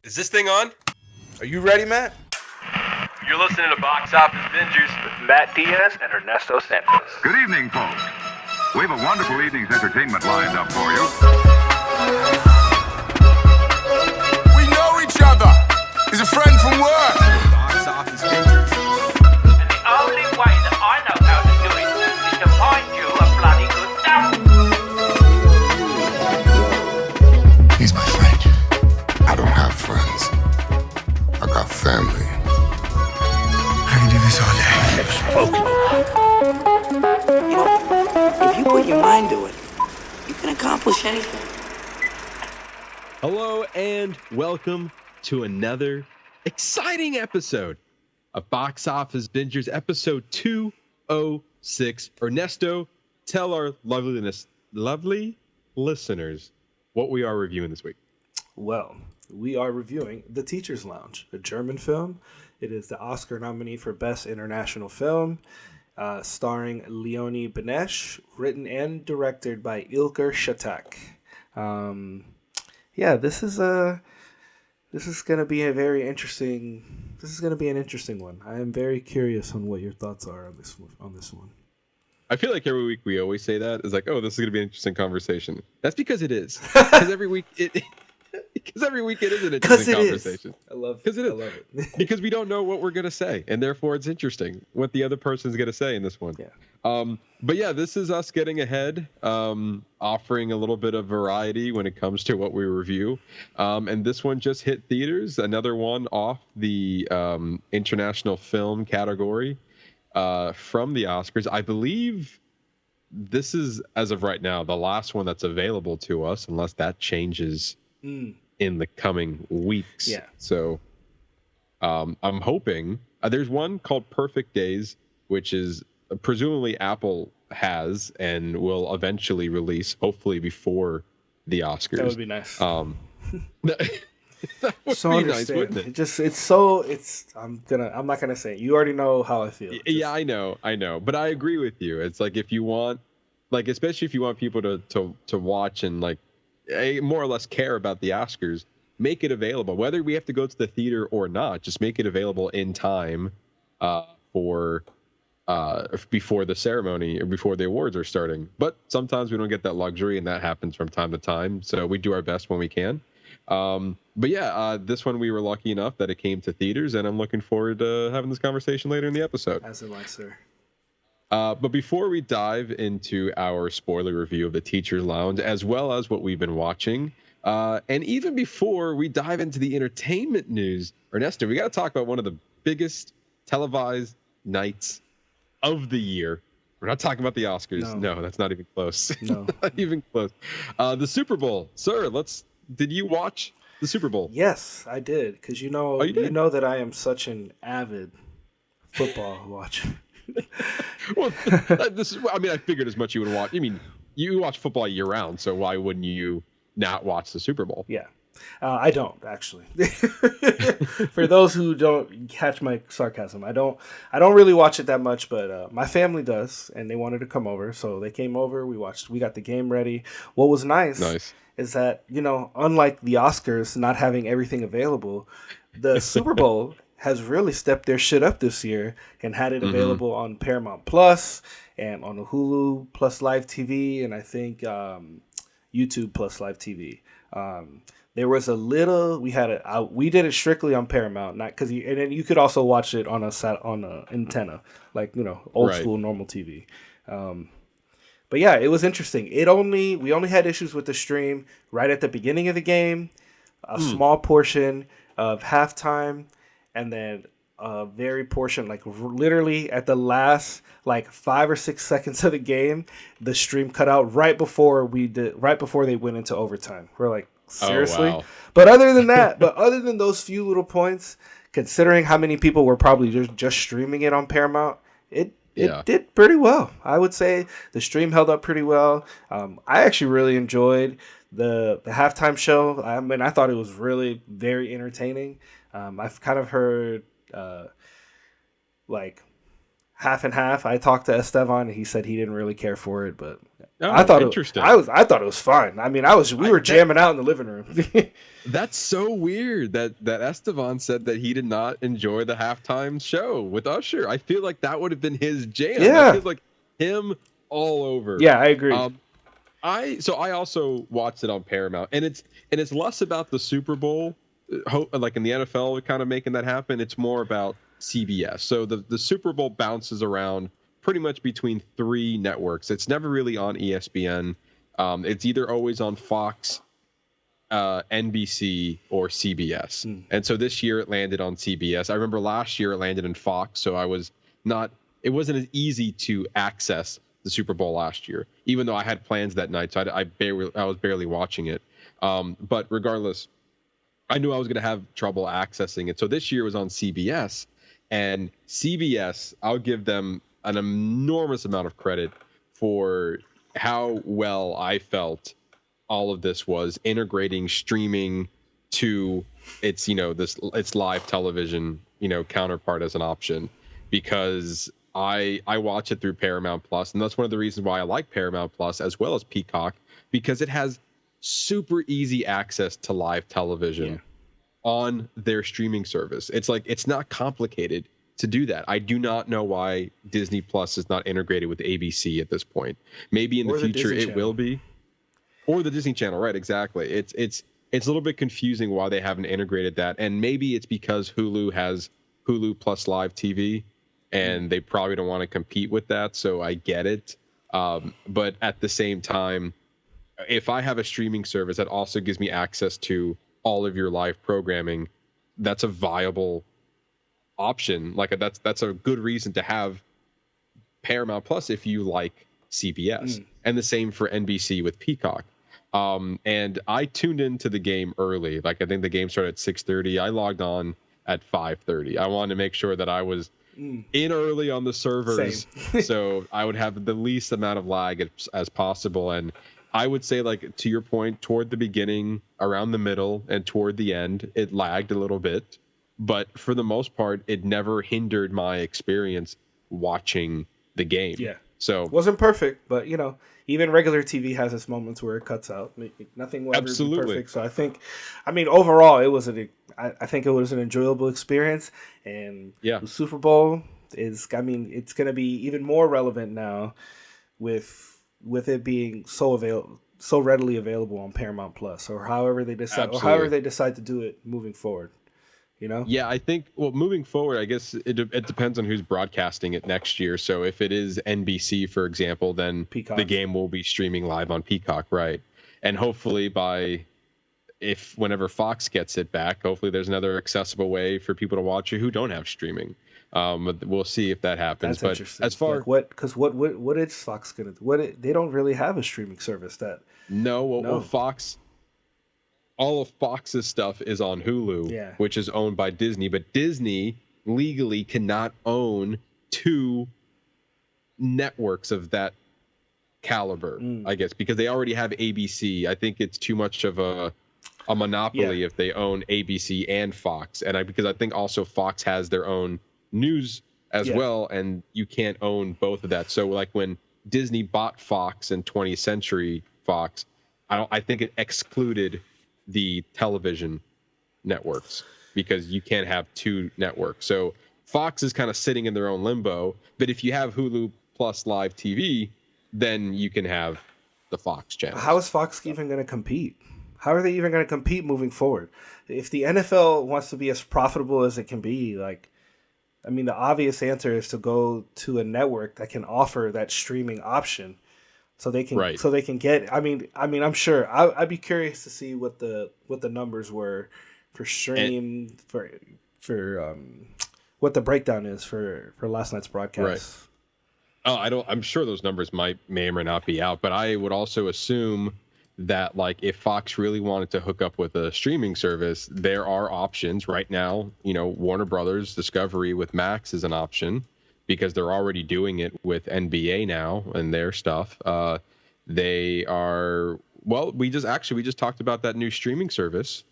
Is this thing on? Are you ready, Matt? You're listening to Box Office Bingers with Matt Diaz and Ernesto Santos. Good evening, folks. We have a wonderful evening's entertainment lined up for you. We know each other. He's a friend from work. Box Office Bingers. And the only way that I know how to do it is to find you a bloody good dump. He's my friend. I don't have friends. I got family. I can do this all day. You know, if you put your mind to it, you can accomplish anything. Hello and welcome to another exciting episode of Box Office Bingers, episode 206. Ernesto, tell our lovely listeners what we are reviewing this week. Well, we are reviewing The Teacher's Lounge, a German film. It is the Oscar nominee for Best International Film, starring Leonie Benesch, written and directed by Ilker Shatak. This is going to be a very interesting. This is going to be an interesting one. I am very curious on what your thoughts are on this one. I feel like every week we always say that. It's like, oh, this is going to be an interesting conversation. That's because it is. Because every week it is an interesting conversation. I love it. Because we don't know what we're going to say, and therefore it's interesting what the other person's going to say in this one. Yeah. But yeah, this is us getting ahead, offering a little bit of variety when it comes to what we review. And this one just hit theaters, another one off the international film category from the Oscars. I believe this is, as of right now, the last one that's available to us, unless that changes in the coming weeks. Yeah. So I'm hoping there's one called Perfect Days, which is presumably Apple has and will eventually release, hopefully before the Oscars. That would be nice. That would so be nice, wouldn't it? I'm not gonna say it. You already know how I feel. Yeah, I know, but I agree with you. It's like, if you want, like, especially if you want people to watch and like more or less care about the Oscars, make it available. Whether we have to go to the theater or not, just make it available in time for before the ceremony or before the awards are starting. But sometimes we don't get that luxury, and that happens from time to time. So we do our best when we can. But yeah, this one we were lucky enough that it came to theaters, and I'm looking forward to having this conversation later in the episode. As am I, sir. But before we dive into our spoiler review of The Teacher's Lounge, as well as what we've been watching, and even before we dive into the entertainment news, Ernesto, we got to talk about one of the biggest televised nights of the year. We're not talking about the Oscars. No, that's not even close. No. Not even close. The Super Bowl. Sir, did you watch the Super Bowl? Yes, I did. Because you know that I am such an avid football watcher. Well, I figured as much you would watch. I mean, you watch football year round, so why wouldn't you not watch the Super Bowl? Yeah. I don't, actually. For those who don't catch my sarcasm, I don't really watch it that much, but my family does, and they wanted to come over, so they came over. We got the game ready. What was nice is that, unlike the Oscars not having everything available, the Super Bowl has really stepped their shit up this year and had it available on Paramount Plus and on Hulu Plus Live TV, and I think YouTube Plus Live TV. There was a little. We did it strictly on Paramount, not because and then you could also watch it on a antenna, like old school normal TV. But yeah, it was interesting. We only had issues with the stream right at the beginning of the game, a small portion of halftime, and then a very portion, like literally at the last 5 or 6 seconds of the game, the stream cut out right before they went into overtime. We're like, seriously? Oh, wow. But other than those few little points, considering how many people were probably just streaming it on Paramount, it did pretty well. I would say the stream held up pretty well. I actually really enjoyed the halftime show. I thought it was really very entertaining. I've kind of heard half and half. I talked to Esteban, and he said he didn't really care for it, but Oh, I thought interesting. I thought it was fun. I mean, we were jamming out in the living room. That's so weird that Esteban said that he did not enjoy the halftime show with Usher. I feel like that would have been his jam. Yeah. I feel like him all over. Yeah, I agree. I also watched it on Paramount, and it's less about the Super Bowl, like in the NFL, kind of making that happen. It's more about CBS. So the Super Bowl bounces around pretty much between 3 networks. It's never really on ESPN. It's either always on Fox, NBC, or CBS. And so this year it landed on CBS. I remember last year it landed in Fox, so it wasn't as easy to access the Super Bowl last year, even though I had plans that night, so I was barely watching it. But regardless, I knew I was going to have trouble accessing it. So this year it was on CBS, and CBS, I'll give them an enormous amount of credit for how well I felt all of this was integrating streaming to its live television, counterpart as an option, because I watch it through Paramount Plus, and that's one of the reasons why I like Paramount Plus as well as Peacock, because it has super easy access to live television on their streaming service. It's not complicated to do that. I do not know why Disney Plus is not integrated with ABC at this point. Maybe in the future it will be, or the Disney Channel, right? Exactly. It's a little bit confusing why they haven't integrated that, and maybe it's because Hulu has Hulu Plus Live TV, and they probably don't want to compete with that. So I get it, but at the same time, if I have a streaming service that also gives me access to all of your live programming, that's a viable option. Like that's a good reason to have Paramount Plus if you like CBS, and the same for NBC with Peacock. And I tuned into the game early. Like I think the game started at 6:30. I logged on at 5:30. I wanted to make sure that I was in early on the servers, so I would have the least amount of lag as possible. And I would say, like, to your point, toward the beginning, around the middle, and toward the end, it lagged a little bit. But for the most part, it never hindered my experience watching the game. Yeah. So it wasn't perfect, but even regular TV has its moments where it cuts out. Nothing will ever be perfect. So I mean, overall, I think it was an enjoyable experience. And the Super Bowl it's going to be even more relevant now with it being so readily available on Paramount Plus, or however they decide to do it moving forward. Yeah, I think, moving forward, I guess it depends on who's broadcasting it next year. So if it is NBC, for example, then Peacock. The game will be streaming live on Peacock, right? And hopefully whenever Fox gets it back, hopefully there's another accessible way for people to watch it who don't have streaming. But we'll see if that happens. That's interesting. As far what is Fox gonna do? They don't really have a streaming service that. No. Fox. All of Fox's stuff is on Hulu, which is owned by Disney. But Disney legally cannot own 2 networks of that caliber, I guess, because they already have ABC. I think it's too much of a monopoly if they own ABC and Fox. And because I think also Fox has their own news as well, and you can't own both of that. So like when Disney bought Fox and 20th Century Fox, I think it excluded the television networks because you can't have 2 networks. So Fox is kind of sitting in their own limbo, but if you have Hulu Plus Live TV, then you can have the Fox channel. How is Fox even going to compete? How are they even going to compete moving forward? If the NFL wants to be as profitable as it can be, the obvious answer is to go to a network that can offer that streaming option. So they can get. I'm sure. I'd be curious to see what the numbers were for stream for what the breakdown is for last night's broadcast. Right. I'm sure those numbers may or may not be out, but I would also assume that if Fox really wanted to hook up with a streaming service, there are options right now. Warner Brothers Discovery with Max is an option, because they're already doing it with NBA now and their stuff. They are we just talked about that new streaming service.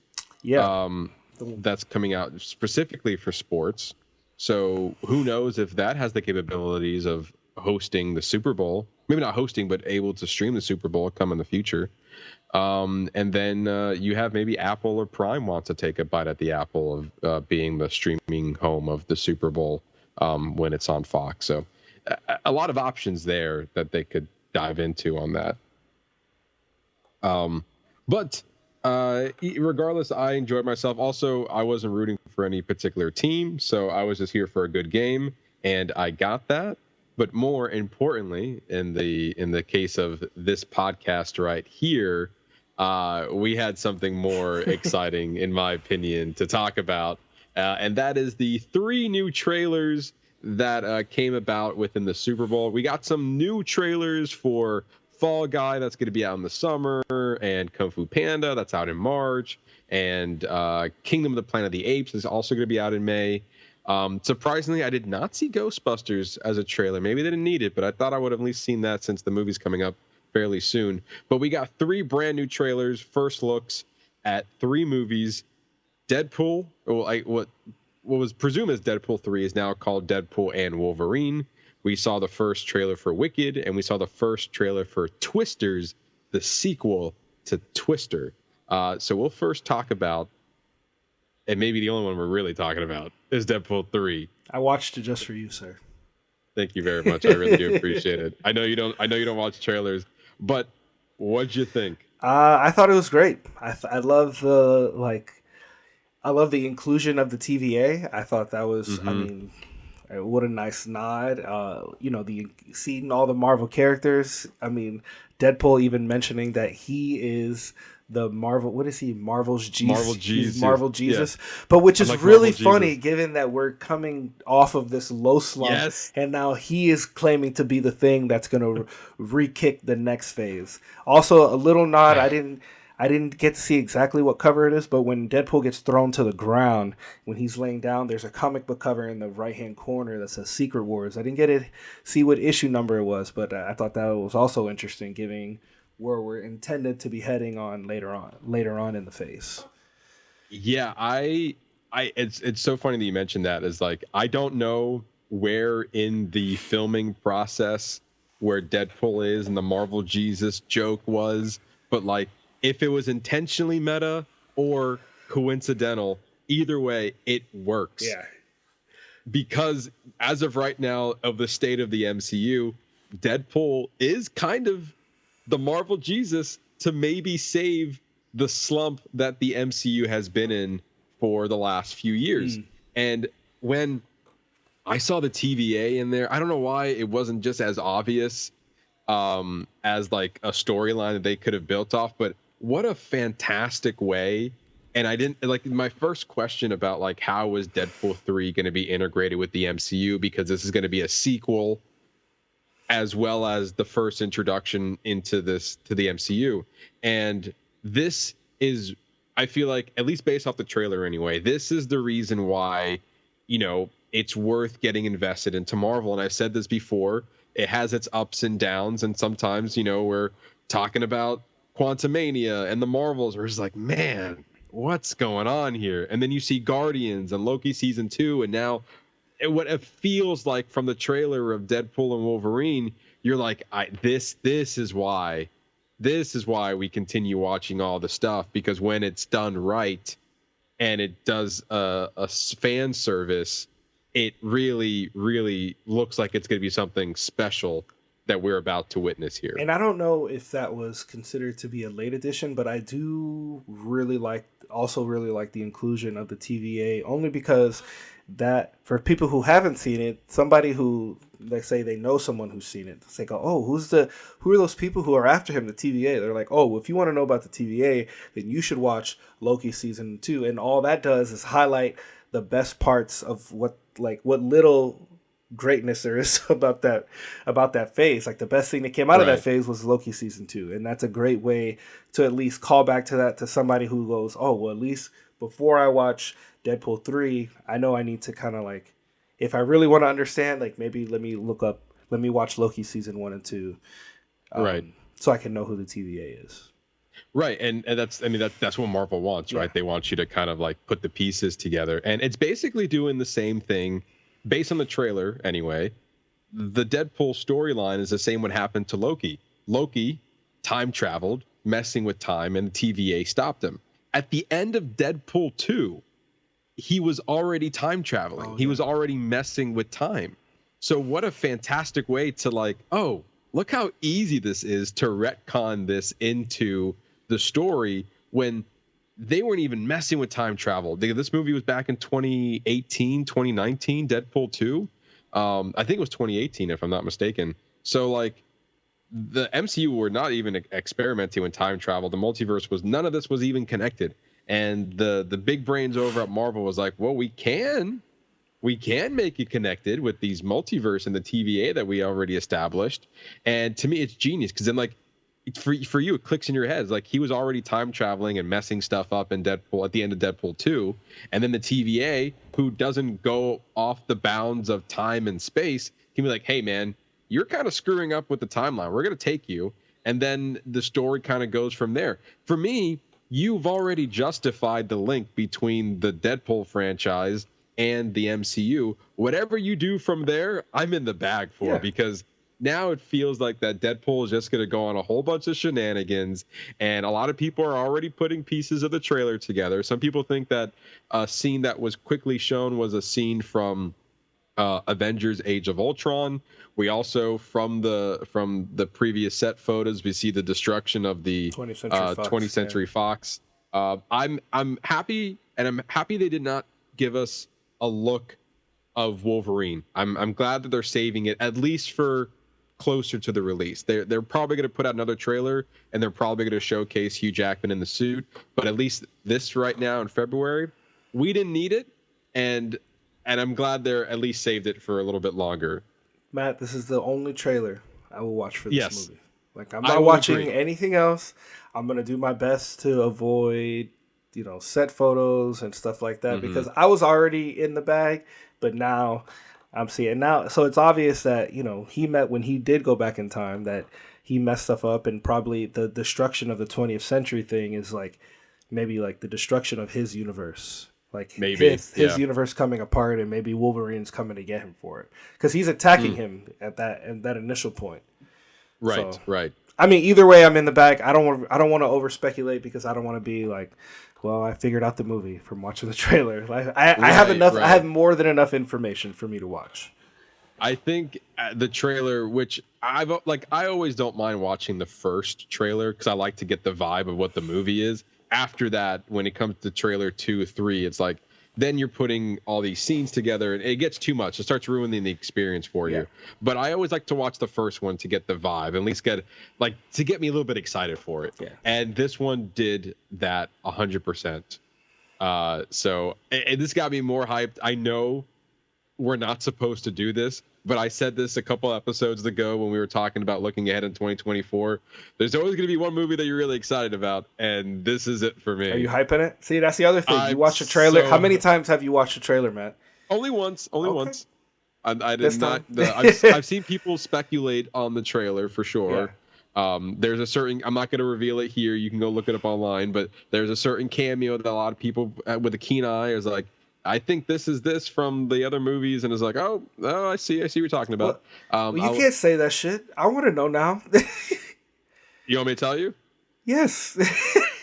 That's coming out specifically for sports. So who knows if that has the capabilities of hosting the Super Bowl? Maybe not hosting, but able to stream the Super Bowl come in the future. And then you have maybe Apple or Prime wants to take a bite at the apple of being the streaming home of the Super Bowl when it's on Fox. So a lot of options there that they could dive into on that. But regardless, I enjoyed myself. Also, I wasn't rooting for any particular team, so I was just here for a good game, and I got that. But more importantly, in the case of this podcast right here, we had something more exciting, in my opinion, to talk about, and that is the 3 new trailers that came about within the Super Bowl. We got some new trailers for Fall Guy that's going to be out in the summer, and Kung Fu Panda that's out in March, and Kingdom of the Planet of the Apes is also going to be out in May. Surprisingly, I did not see Ghostbusters as a trailer. Maybe they didn't need it, but I thought I would have at least seen that since the movie's coming up fairly soon. But we got 3 brand new trailers, first looks at 3 movies. Deadpool, what was presumed as Deadpool 3 is now called Deadpool and Wolverine. We saw the first trailer for Wicked, and we saw the first trailer for Twisters, the sequel to Twister. So we'll first talk about, and maybe the only one we're really talking about, is Deadpool 3. I watched it just for you, sir. Thank you very much. I really do appreciate it. I know you don't watch trailers, but what'd you think? I thought it was great. I love the inclusion of the TVA. I thought that was, I mean, what a nice nod. Seeing all the Marvel characters. I mean, Deadpool even mentioning that he is the Marvel. What is he? Marvel's Jesus. Marvel Jesus. He's Marvel Jesus. Yeah. But which is like really Marvel funny, Jesus. given that we're coming off of this low slump, and now he is claiming to be the thing that's going to re-kick the next phase. Also, a little nod. I didn't get to see exactly what cover it is, but when Deadpool gets thrown to the ground, when he's laying down, there's a comic book cover in the right-hand corner that says Secret Wars. I didn't get to see what issue number it was, but I thought that was also interesting, given where we're intended to be heading on later on in the phase. Yeah, it's so funny that you mentioned that. Is like, I don't know where in the filming process where Deadpool is and the Marvel Jesus joke was, but like, if it was intentionally meta or coincidental, either way, it works. Yeah. Because as of right now, of the state of the MCU, Deadpool is kind of the Marvel Jesus to maybe save the slump that the MCU has been in for the last few years. And when I saw the TVA in there, I don't know why it wasn't just as obvious as like a storyline that they could have built off, but what a fantastic way. And I didn't like, my first question about like, how was Deadpool 3 going to be integrated with the MCU? Because this is going to be a sequel as well as the first introduction to the MCU. And this is, I feel like, at least based off the trailer anyway, this is the reason why, it's worth getting invested into Marvel. And I've said this before, it has its ups and downs. And sometimes, we're talking about Quantumania and the Marvels, where it's like, man, what's going on here? And then you see Guardians and Loki season 2, and now what it feels like from the trailer of Deadpool and Wolverine, you're like, this is why we continue watching all the stuff, because when it's done right and it does a fan service, it really, really looks like it's going to be something special that we're about to witness here. And I don't know if that was considered to be a late addition, but I do really like the inclusion of the TVA, only because that for people who haven't seen it, somebody who, let's say they know someone who's seen it, they go, oh, who are those people who are after him, the TVA? They're like, oh, if you want to know about the TVA, then you should watch Loki season 2. And all that does is highlight the best parts of what little greatness there is about that phase. Like, the best thing that came out of that phase was Loki season 2, and that's a great way to at least call back to that, to somebody who goes, oh, well, at least before I watch Deadpool 3, I know I need to kind of like, if I really want to understand, like, maybe let me watch Loki season 1 and 2, so I can know who the TVA is. Right, and that's what Marvel wants, right? They want you to kind of like put the pieces together, and it's basically doing the same thing based on the trailer anyway, the Deadpool storyline is the same what happened to Loki. Loki time traveled, messing with time, and the TVA stopped him. At the end of Deadpool 2, he was already time traveling. He was already messing with time. So what a fantastic way to like, oh, look how easy this is to retcon this into the story when they weren't even messing with time travel. This movie was back in 2018, 2019, Deadpool 2. I think it was 2018, if I'm not mistaken. So like the MCU were not even experimenting with time travel. The multiverse was, none of this was even connected. And the big brains over at Marvel was like, well, we can make it connected with these multiverse and the TVA that we already established. And to me, it's genius because then like for you, it clicks in your head. It's like he was already time traveling and messing stuff up in Deadpool at the end of Deadpool 2. And then the TVA, who doesn't go off the bounds of time and space, can be like, hey, man, you're kind of screwing up with the timeline. We're going to take you. And then the story kind of goes from there. For me, you've already justified the link between the Deadpool franchise and the MCU. Whatever you do from there, I'm in the bag for, because now it feels like that Deadpool is just going to go on a whole bunch of shenanigans, and a lot of people are already putting pieces of the trailer together. Some people think that a scene that was quickly shown was a scene from Avengers Age of Ultron. We also, from the previous set photos, we see the destruction of the 20th Century Fox. I'm happy, and I'm happy they did not give us a look of Wolverine. I'm glad that they're saving it at least for closer to the release. They're probably going to put out another trailer, and they're probably going to showcase Hugh Jackman in the suit. But at least this right now in February, we didn't need it, and I'm glad they're at least saved it for a little bit longer. Matt, this is the only trailer I will watch for this movie. Like, I'm not watching anything else. I'm going to do my best to avoid, set photos and stuff like that, because I was already in the bag, but now I'm seeing now. So it's obvious that, when he did go back in time, that he messed stuff up, and probably the destruction of the 20th century thing is like maybe like the destruction of his universe. Like maybe his universe coming apart, and maybe Wolverine's coming to get him for it, because he's attacking him at that initial point. Right, so, right. I mean, either way, I'm in the bag. I don't want to over speculate, because I don't want to be like, well, I figured out the movie from watching the trailer. Like, I have enough. Right. I have more than enough information for me to watch. I think the trailer, which I always don't mind watching the first trailer, because I like to get the vibe of what the movie is. After that, when it comes to trailer 2, 3, it's like, then you're putting all these scenes together, and it gets too much. It starts ruining the experience for you. But I always like to watch the first one to get the vibe, at least to get me a little bit excited for it. Yeah. And this one did that 100%. So this got me more hyped. I know we're not supposed to do this, but I said this a couple episodes ago when we were talking about looking ahead in 2024. There's always going to be one movie that you're really excited about, and this is it for me. Are you hyping it? See, that's the other thing. You watch a trailer. How many times have you watched a trailer, Matt? Only once. Once. I did not. I've seen people speculate on the trailer for sure. Yeah. There's a certain, I'm not going to reveal it here. You can go look it up online, but there's a certain cameo that a lot of people with a keen eye is like, I think this is this from the other movies, and it's like, oh, I see what you're talking about. Well, you can't say that shit. I want to know now. You want me to tell you? Yes.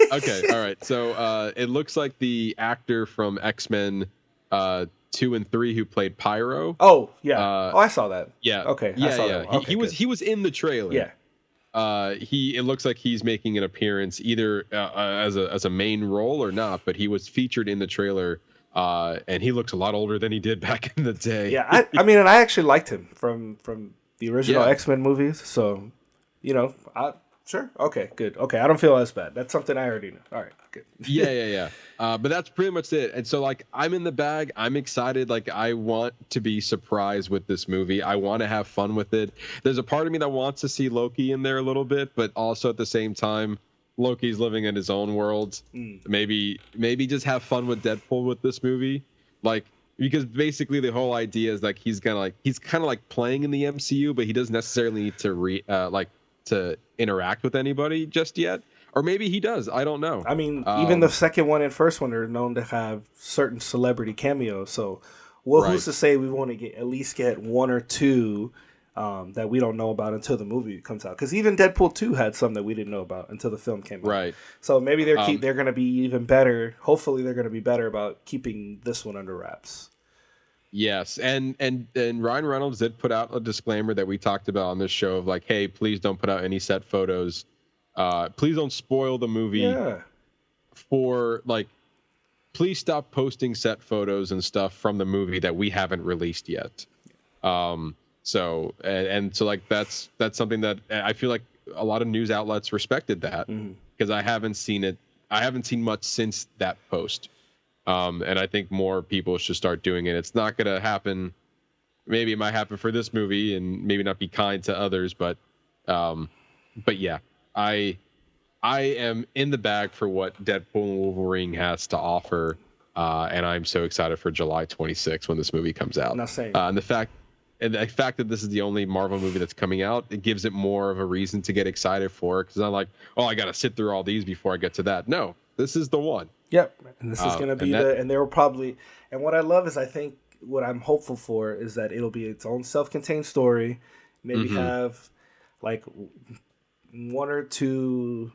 Okay, all right. So it looks like the actor from X-Men 2 and 3 who played Pyro. Oh yeah. I saw that. Yeah. Okay. Yeah, I saw yeah. That. Okay, he was in the trailer. Yeah. It looks like he's making an appearance either as a main role or not, but he was featured in the trailer. And he looks a lot older than he did back in the day. Yeah, I mean, and I actually liked him from the original X-Men movies. So, sure, okay, good, okay. I don't feel as bad. That's something I already know. All right, good. Yeah. But that's pretty much it. And so, like, I'm in the bag. I'm excited. Like, I want to be surprised with this movie. I want to have fun with it. There's a part of me that wants to see Loki in there a little bit, but also at the same time, Loki's living in his own world. Maybe just have fun with Deadpool with this movie, like, because basically the whole idea is like he's kind of like playing in the MCU, but he doesn't necessarily need to to interact with anybody just yet, or maybe he does. I don't know. I mean, even the second one and first one are known to have certain celebrity cameos, so Well, Right. who's to say we want to at least get one or two that we don't know about until the movie comes out? Because even Deadpool 2 had some that we didn't know about until the film came out. Right. So maybe they're going to be even better. Hopefully, they're going to be better about keeping this one under wraps. Yes, and Ryan Reynolds did put out a disclaimer that we talked about on this show of like, hey, please don't put out any set photos. Please don't spoil the movie. Yeah. For like, please stop posting set photos and stuff from the movie that we haven't released yet. So like that's something that I feel like a lot of news outlets respected that because I haven't seen it. I haven't seen much since that post. And I think more people should start doing it. It's not going to happen. Maybe it might happen for this movie and maybe not be kind to others, but yeah, I am in the bag for what Deadpool and Wolverine has to offer. And I'm so excited for July 26th when this movie comes out. Not saying. And the fact that this is the only Marvel movie that's coming out, it gives it more of a reason to get excited for it. Because I'm like, oh, I got to sit through all these before I get to that. No, this is the one. Yep, and this is going to be and there will probably, and what I love is I think what I'm hopeful for is that it'll be its own self-contained story, maybe have like one or two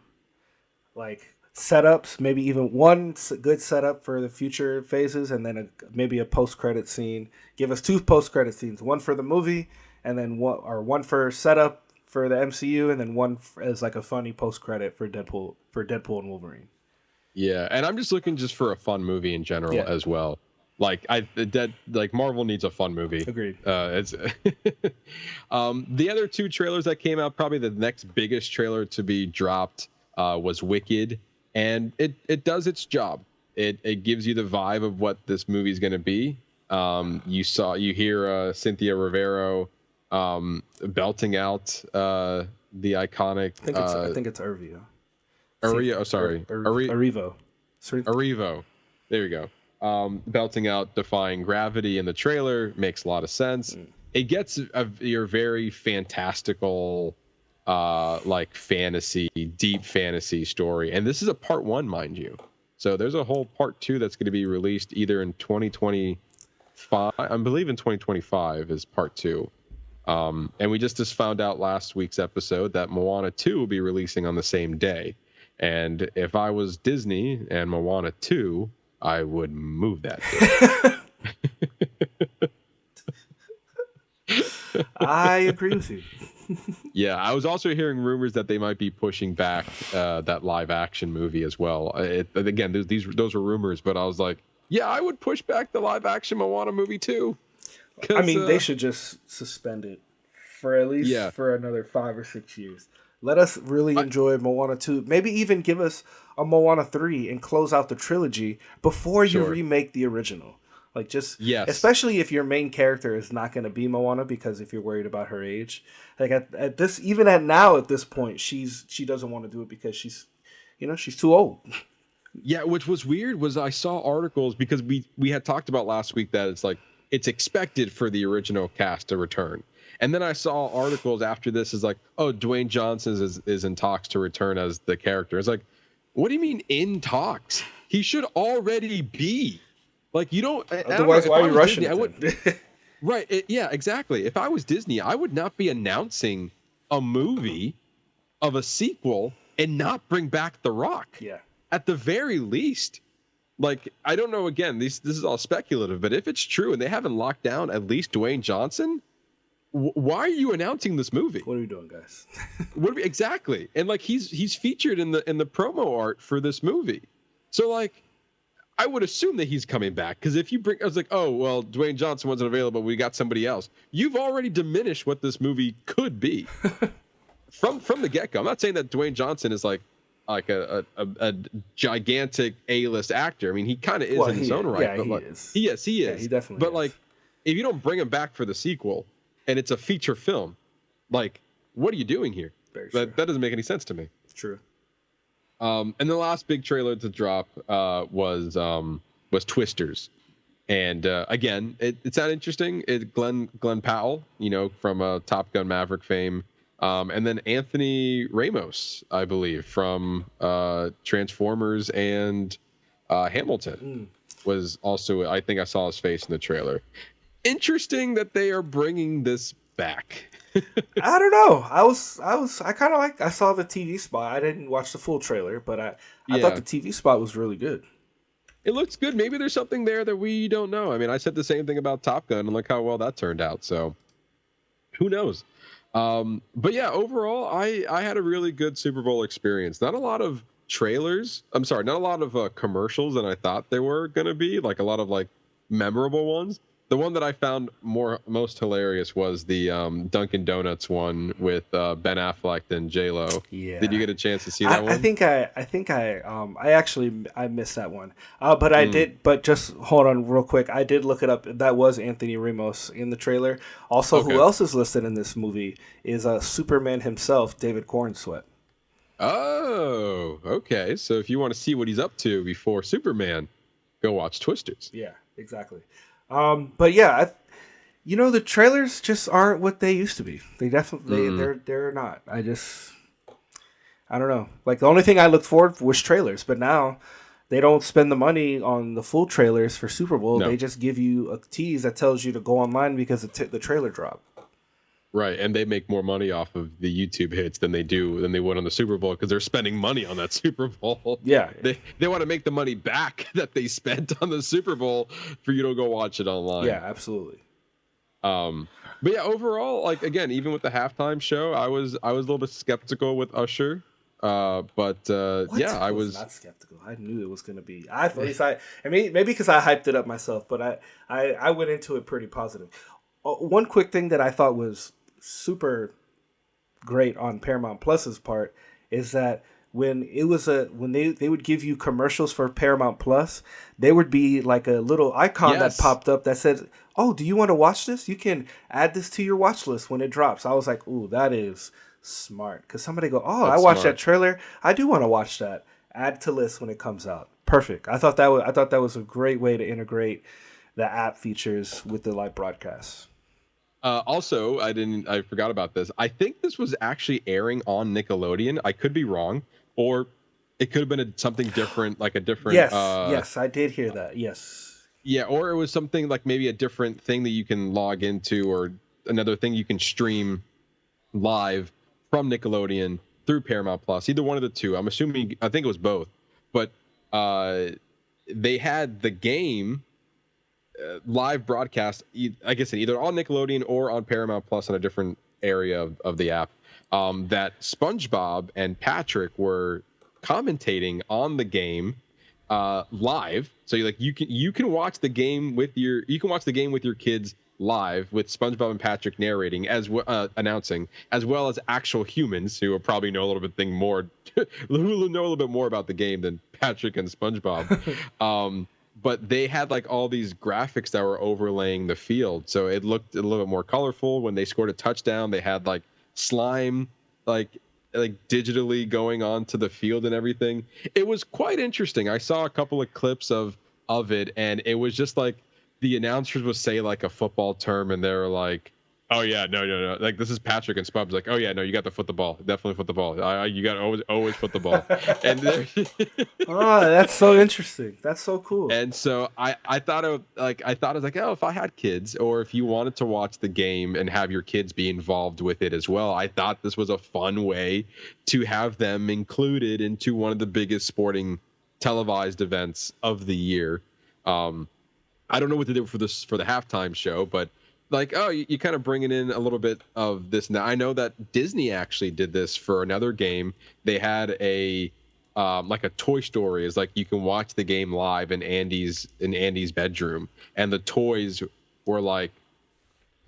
like setups, maybe even one good setup for the future phases, and then maybe a post-credit scene. Give us 2 post-credit scenes, one for the movie, and then one for setup for the MCU, and then one as like a funny post-credit for Deadpool and Wolverine. Yeah, and I'm just looking for a fun movie in general as well. Like Marvel needs a fun movie. Agreed. It's the other 2 trailers that came out, probably the next biggest trailer to be dropped was Wicked, and it does its job. It gives you the vibe of what this movie is going to be. You hear Cynthia Rivero belting out the iconic. I think it's Arvio. Arrivo. Arrivo. There you go. Belting out Defying Gravity in the trailer makes a lot of sense. It gets your very fantastical, like deep fantasy story. And this is a part 1, mind you. So there's a whole part 2 that's going to be released either in 2025. I believe in 2025 is part 2. And we just found out last week's episode that Moana 2 will be releasing on the same day. And if I was Disney and Moana 2, I would move that. I agree with you. Yeah, I was also hearing rumors that they might be pushing back that live action movie as well. Again, those were rumors, but I was like, yeah, I would push back the live action Moana movie too. I mean, they should just suspend it for at least for another 5 or 6 years. Let us really enjoy Moana 2. Maybe even give us a Moana 3 and close out the trilogy before you remake the original. Like especially if your main character is not going to be Moana, because if you're worried about her age, like at this point, she doesn't want to do it because she's too old. Yeah, which was weird was I saw articles because we had talked about last week that it's expected for the original cast to return. And then I saw articles after this is like, oh, Dwayne Johnson is in talks to return as the character. It's like, what do you mean in talks? He should already be. Like, you don't. Otherwise, why are you rushing it? Right. Yeah, exactly. If I was Disney, I would not be announcing a movie of a sequel and not bring back The Rock. Yeah. At the very least. Like, I don't know, again, this is all speculative, but if it's true and they haven't locked down at least Dwayne Johnson, why are you announcing this movie? What are we doing, guys? Exactly. And like he's featured in the promo art for this movie. So like I would assume that he's coming back, because if you I was like, oh well, Dwayne Johnson wasn't available, we got somebody else. You've already diminished what this movie could be from the get-go. I'm not saying that Dwayne Johnson is like a gigantic A-list actor. I mean, he kind of is in his own right. Yeah, but he like, is. He is. Yeah, he definitely But is. like, if you don't bring him back for the sequel and it's a feature film, like, what are you doing here? That doesn't make any sense to me. True. And the last big trailer to drop was Twisters, and again, it sounded interesting. Glenn Powell, from Top Gun Maverick fame, and then Anthony Ramos, I believe, from Transformers and Hamilton. was also, I think I saw his face in the trailer. Interesting that they are bringing this back. I don't know. I kind of like. I saw the TV spot. I didn't watch the full trailer, but I thought the TV spot was really good. It looks good. Maybe there's something there that we don't know. I mean, I said the same thing about Top Gun, and look how well that turned out. So, who knows? But yeah, overall, I had a really good Super Bowl experience. Not a lot of trailers. I'm sorry, not a lot of commercials than I thought there were gonna be. Like a lot of like memorable ones. The one that I found most hilarious was the Dunkin' Donuts one with Ben Affleck and J-Lo. Yeah. Did you get a chance to see that one? I think I missed that one. But I did. But just hold on real quick. I did look it up. That was Anthony Ramos in the trailer. Also, Okay. Who else is listed in this movie is Superman himself, David Cornsweet. Oh, okay. So if you want to see what he's up to before Superman, go watch Twisters. Yeah, exactly. But yeah, the trailers just aren't what they used to be. They definitely they're not. I don't know. Like the only thing I looked forward was trailers, but now they don't spend the money on the full trailers for Super Bowl. No. They just give you a tease that tells you to go online because the trailer dropped. Right, and they make more money off of the YouTube hits than they would on the Super Bowl because they're spending money on that Super Bowl. Yeah. They want to make the money back that they spent on the Super Bowl for you to go watch it online. Yeah, absolutely. But yeah, overall, like again, even with the halftime show, I was a little bit skeptical with Usher. But yeah, I was not skeptical. I knew it was going to be. At least maybe because I hyped it up myself, but I went into it pretty positive. One quick thing that I thought was super great on Paramount Plus's part is that when they would give you commercials for Paramount Plus, there would be like a little icon that popped up that said, "Oh, do you want to watch this? You can add this to your watch list when it drops." I was like, "Ooh, that is smart." Because somebody go, "Oh, I watched that trailer. I do want to watch that. Add to list when it comes out." Perfect. I thought that was a great way to integrate the app features with the live broadcast. Also, I forgot about this. I think this was actually airing on Nickelodeon. I could be wrong, or it could have been something different, like a different. Yes, I did hear that. Yes. Yeah, or it was something like maybe a different thing that you can log into, or another thing you can stream live from Nickelodeon through Paramount Plus. Either one of the two. I'm assuming. I think it was both, but they had the game. Live broadcast, like I said, either on Nickelodeon or on Paramount Plus on a different area of the app. That SpongeBob and Patrick were commentating on the game live. So you can watch the game with your kids live with SpongeBob and Patrick narrating announcing, as well as actual humans who probably know a little bit more about the game than Patrick and SpongeBob. But they had like all these graphics that were overlaying the field, so it looked a little bit more colorful. When they scored a touchdown, they had like slime like digitally going onto the field and everything. It was quite interesting. I saw a couple of clips of it, and it was just like the announcers would say like a football term, and they're like, "Oh yeah, no. Like this is Patrick and Spub's like, oh yeah, no, you got to foot the ball. Definitely foot the ball. You got to always foot the ball." And oh, that's so interesting. That's so cool. And so I thought it was like, oh, if I had kids, or if you wanted to watch the game and have your kids be involved with it as well, I thought this was a fun way to have them included into one of the biggest sporting televised events of the year. I don't know what to do for the halftime show, but like, oh, you kind of bringing in a little bit of this. Now, I know that Disney actually did this for another game. They had a like a Toy Story, is like you can watch the game live in Andy's bedroom, and the toys were like,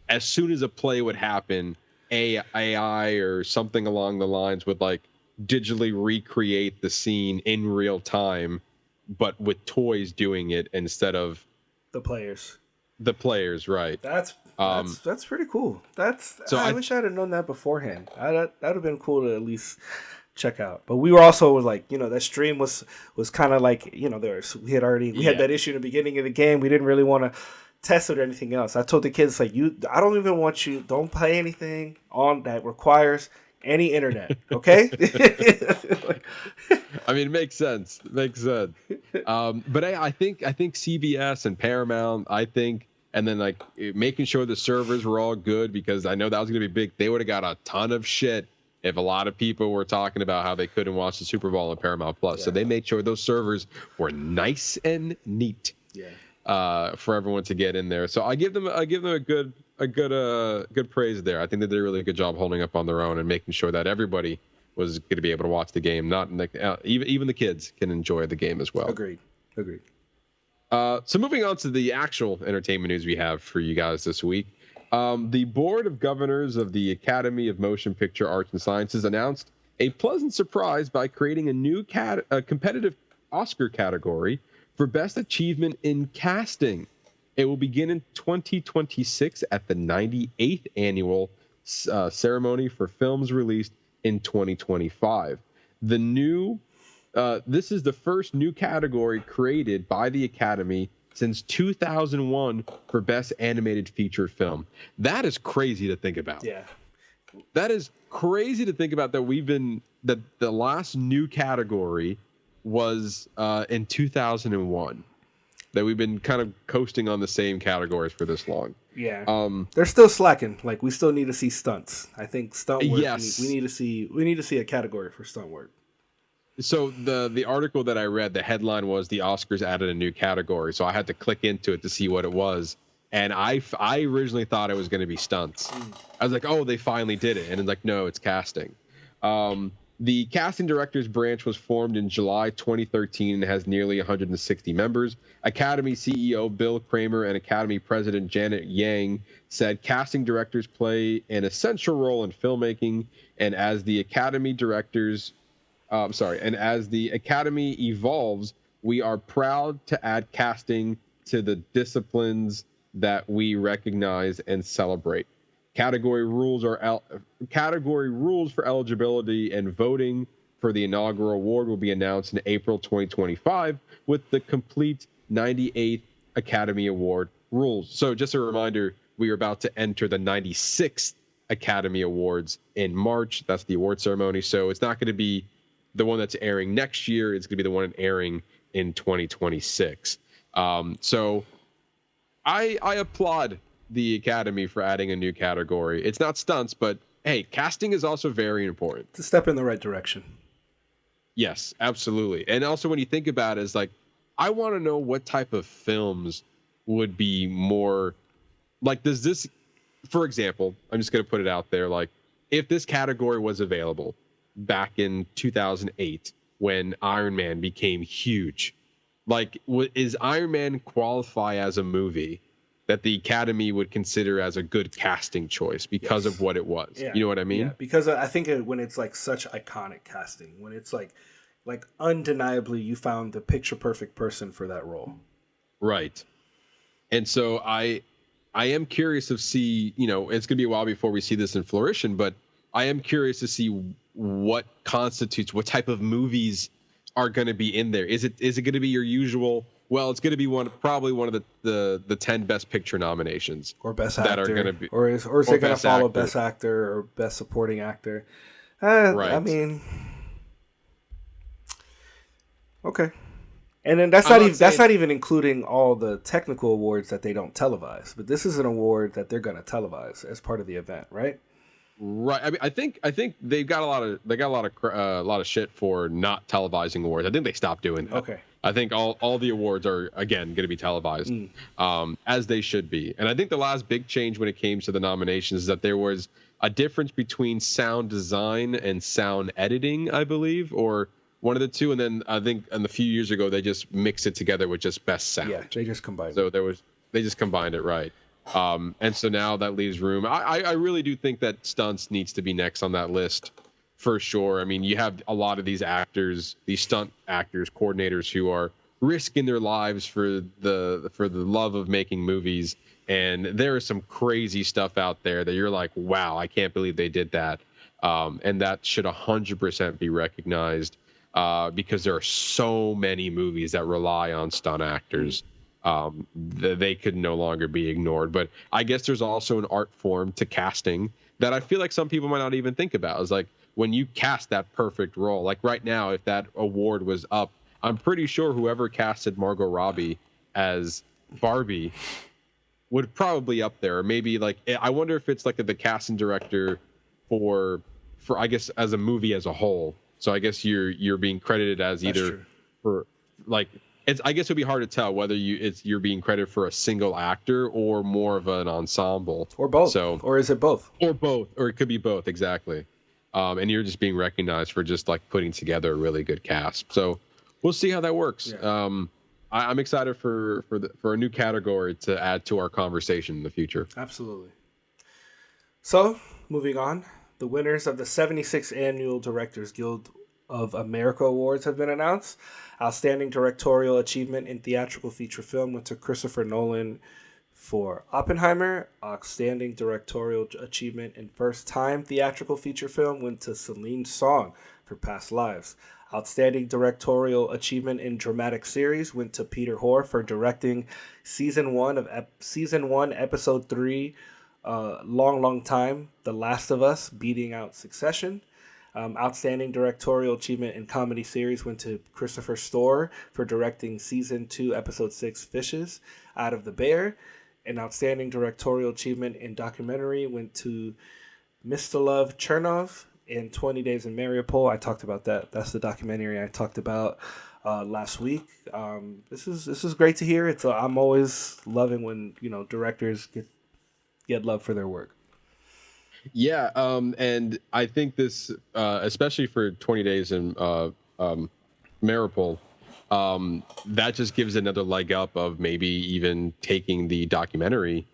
as soon as a play would happen, AI or something along the lines would like digitally recreate the scene in real time, but with toys doing it instead of the players. The players, right? That's pretty cool. I wish I'd have known that beforehand. That'd have been cool to at least check out. But we were also like, that stream was kind of like, we had that issue in the beginning of the game. We didn't really want to test it or anything else. I told the kids like, I don't even want you. Don't play anything on that requires any internet. Okay. I mean, it makes sense. It makes sense. But I think CBS and Paramount, and then like making sure the servers were all good, because I know that was going to be big. They would have got a ton of shit if a lot of people were talking about how they couldn't watch the Super Bowl on Paramount Plus. Yeah. So they made sure those servers were nice and neat. Yeah. For everyone to get in there. So I give them a good praise there. I think they did a really good job holding up on their own and making sure that everybody was going to be able to watch the game. Not like even the kids can enjoy the game as well. Agreed. So moving on to the actual entertainment news we have for you guys this week. The Board of Governors of the Academy of Motion Picture Arts and Sciences announced a pleasant surprise by creating a new competitive Oscar category for Best Achievement in Casting. It will begin in 2026 at the 98th annual ceremony for films released in 2025. This is the first new category created by the Academy since 2001 for Best Animated Feature Film. That is crazy to think about. Yeah. That is crazy to think about, that the last new category was in 2001. That we've been kind of coasting on the same categories for this long. Yeah. They're still slacking. Like, we still need to see stunts. I think stunt work. Yes. We need to see a category for stunt work. So the article that I read, the headline was the Oscars added a new category. So I had to click into it to see what it was. And I originally thought it was going to be stunts. I was like, oh, they finally did it. And it's like, no, it's casting. The casting directors branch was formed in July 2013 and has nearly 160 members. Academy CEO Bill Kramer and Academy President Janet Yang said casting directors play an essential role in filmmaking, and as the Academy evolves, we are proud to add casting to the disciplines that we recognize and celebrate. Category rules for eligibility and voting for the inaugural award will be announced in April 2025 with the complete 98th Academy Award rules. So just a reminder, we are about to enter the 96th Academy Awards in March. That's the award ceremony. So it's not going to be the one that's airing next year. It's going to be the one airing in 2026. So I applaud the Academy for adding a new category. It's not stunts, but hey, casting is also very important. It's a step in the right direction. Yes, absolutely. And also when you think about it, it's like, I want to know what type of films would be more like, does this, for example, I'm just going to put it out there, like if this category was available back in 2008 when Iron Man became huge, like is Iron Man qualify as a movie that the Academy would consider as a good casting choice because of what it was? Yeah. You know what I mean? Yeah, because I think when it's like such iconic casting, when it's like undeniably you found the picture perfect person for that role. Right. And so I am curious to see, it's going to be a while before we see this in fruition, but I am curious to see what type of movies are going to be in there. Is it going to be your usual? Well, it's going to be probably one of the 10 Best Picture nominations, or Best that Actor, are going to be, or is it going to follow Best Actor or Best Supporting Actor? Right. I mean, okay, and then that's not even including all the technical awards that they don't televise. But this is an award that they're going to televise as part of the event, right? Right. I mean, I think they got a lot of shit for not televising awards. I think they stopped doing that. Okay. I think all the awards are again going to be televised, as they should be. And I think the last big change when it came to the nominations is that there was a difference between sound design and sound editing, I believe, or one of the two. And then I think a few years ago they just mixed it together with just best sound. Yeah, they just combined. So they just combined it, right? And so now that leaves room. I really do think that stunts needs to be next on that list for sure. I mean, you have a lot of these actors, these stunt actors, coordinators who are risking their lives for the love of making movies. And there is some crazy stuff out there that you're like, wow, I can't believe they did that. And that should 100% be recognized because there are so many movies that rely on stunt actors. they could no longer be ignored. But I guess there's also an art form to casting that I feel like some people might not even think about. It's like when you cast that perfect role, like right now, if that award was up, I'm pretty sure whoever casted Margot Robbie as Barbie would probably up there. Or maybe like, I wonder if it's like the casting director for I guess as a movie as a whole. So I guess you're being credited as either for like, I guess it'd be hard to tell whether you're being credited for a single actor or more of an ensemble or both. So, or is it both? Or both, or it could be both, exactly. And you're just being recognized for just like putting together a really good cast. So we'll see how that works. Yeah. I'm excited for a new category to add to our conversation in the future. Absolutely. So moving on, the winners of the 76th Annual Directors Guild of America Awards have been announced. Outstanding Directorial Achievement in Theatrical Feature Film went to Christopher Nolan for Oppenheimer. Outstanding Directorial Achievement in First Time Theatrical Feature Film went to Celine Song for Past Lives. Outstanding Directorial Achievement in Dramatic Series went to Peter Hoare for directing Season 1, Episode 3, Long Time, The Last of Us, beating out Succession. Outstanding Directorial Achievement in Comedy Series went to Christopher Storer for directing Season 2, Episode 6, Fishes, Out of the Bear. An Outstanding Directorial Achievement in Documentary went to Mstislav Chernov in 20 Days in Mariupol. I talked about that. That's the documentary I talked about last week. This is great to hear. I'm always loving when directors get love for their work. Yeah, and I think this, especially for 20 Days in Mariupol, that just gives another leg up of maybe even taking the documentary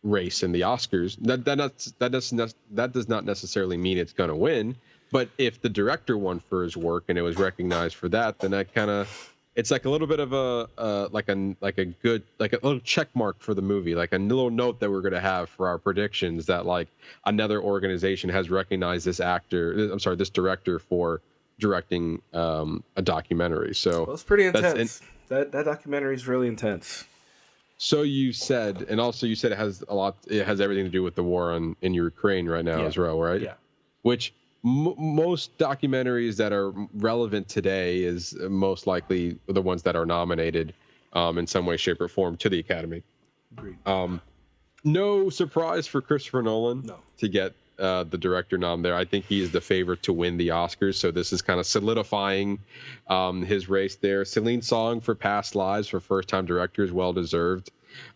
race in the Oscars. That does not necessarily mean it's going to win, but if the director won for his work and it was recognized for that, then that kind of, it's like a little bit of a little check mark for the movie, like a little note that we're going to have for our predictions that like another organization has recognized this director for directing a documentary. So it's pretty intense. That documentary is really intense. So you said, and also you said it has everything to do with the war in Ukraine right now as well, right? Yeah. Which most documentaries that are relevant today is most likely the ones that are nominated in some way, shape, or form to the Academy. Agreed. No surprise for Christopher Nolan to get the director nom there. I think he is the favorite to win the Oscars, so this is kind of solidifying his race there. Celine Song for Past Lives for first-time director is well-deserved.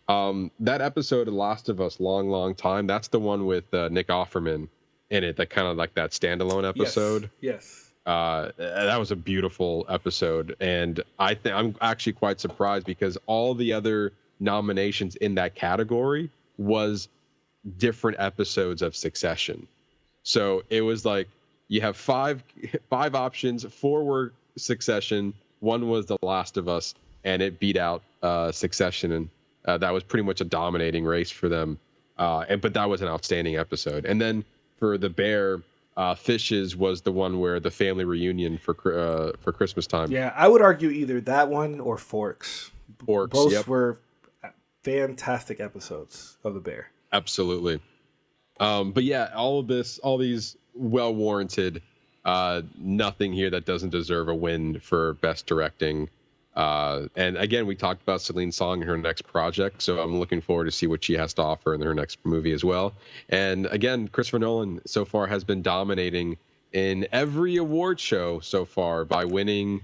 That episode of Last of Us, Long Time, that's the one with Nick Offerman in it, that kind of like that standalone episode. Yes. That was a beautiful episode, and I'm actually quite surprised because all the other nominations in that category was different episodes of Succession. So it was like you have five options, 4 were Succession, 1 was The Last of Us, and it beat out Succession, and that was pretty much a dominating race for them. But that was an outstanding episode. And then for The Bear, Fishes was the one where the family reunion for Christmas time. Yeah, I would argue either that one or Forks. Both were fantastic episodes of The Bear. Absolutely. But yeah, all these well-warranted, nothing here that doesn't deserve a win for best directing. And again, we talked about Celine Song in her next project, so I'm looking forward to see what she has to offer in her next movie as well. And again, Christopher Nolan so far has been dominating in every award show so far by winning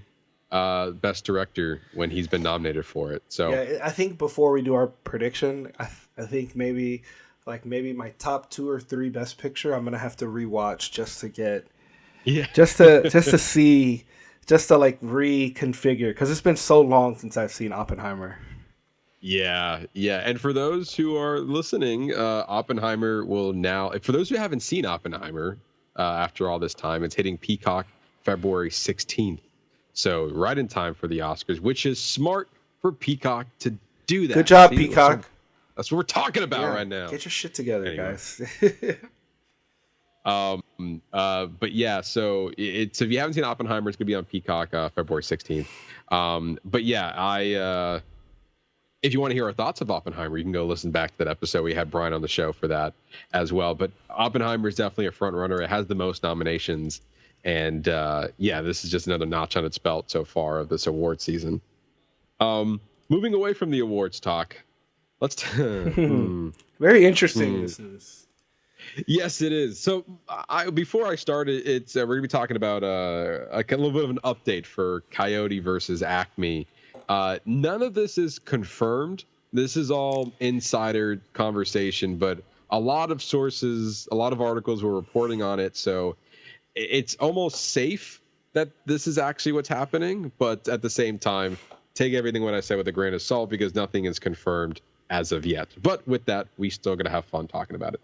best director when he's been nominated for it. So yeah, I think before we do our prediction, I think maybe my top 2 or 3 best picture I'm gonna have to rewatch just to get just to see, just to like reconfigure, because it's been so long since I've seen Oppenheimer. Yeah. And for those who are listening, Oppenheimer will now, for those who haven't seen Oppenheimer after all this time, it's hitting Peacock February 16th. So right in time for the Oscars, which is smart for Peacock to do that. Good job, Peacock. That's what we're talking about right now. Get your shit together, guys. But yeah, so it's if you haven't seen Oppenheimer, it's gonna be on Peacock February 16th. But yeah, if you want to hear our thoughts of Oppenheimer, you can go listen back to that episode. We had Brian on the show for that as well. But Oppenheimer is definitely a front runner. It has the most nominations, and yeah, this is just another notch on its belt so far of this award season. Moving away from the awards talk, let's very interesting. This is. Yes, it is. So, before I started, we're gonna be talking about a little bit of an update for Coyote versus Acme. None of this is confirmed. This is all insider conversation, but a lot of sources, a lot of articles were reporting on it. So, it's almost safe that this is actually what's happening. But at the same time, take everything what I say with a grain of salt because nothing is confirmed as of yet. But with that, we still gonna have fun talking about it.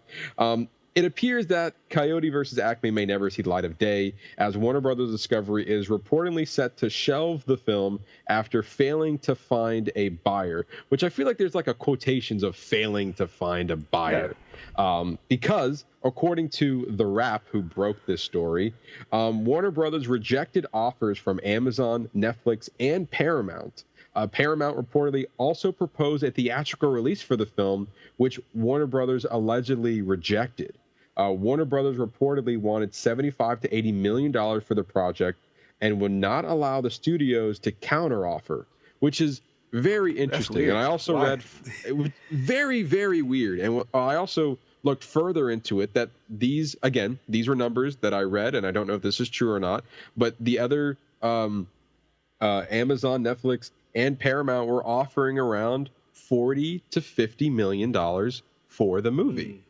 It appears that Coyote versus Acme may never see the light of day, as Warner Brothers Discovery is reportedly set to shelve the film after failing to find a buyer, which I feel like there's like a quotations of failing to find a buyer. Yeah. Because, according to The Wrap, who broke this story, Warner Brothers rejected offers from Amazon, Netflix, and Paramount. Paramount reportedly also proposed a theatrical release for the film, which Warner Brothers allegedly rejected. Warner Brothers reportedly wanted $75 to $80 million for the project and would not allow the studios to counteroffer, which is very interesting. And I also read it was very, very weird. And I also looked further into it that these were numbers that I read, and I don't know if this is true or not, but the other Amazon, Netflix, and Paramount were offering around $40 to $50 million for the movie.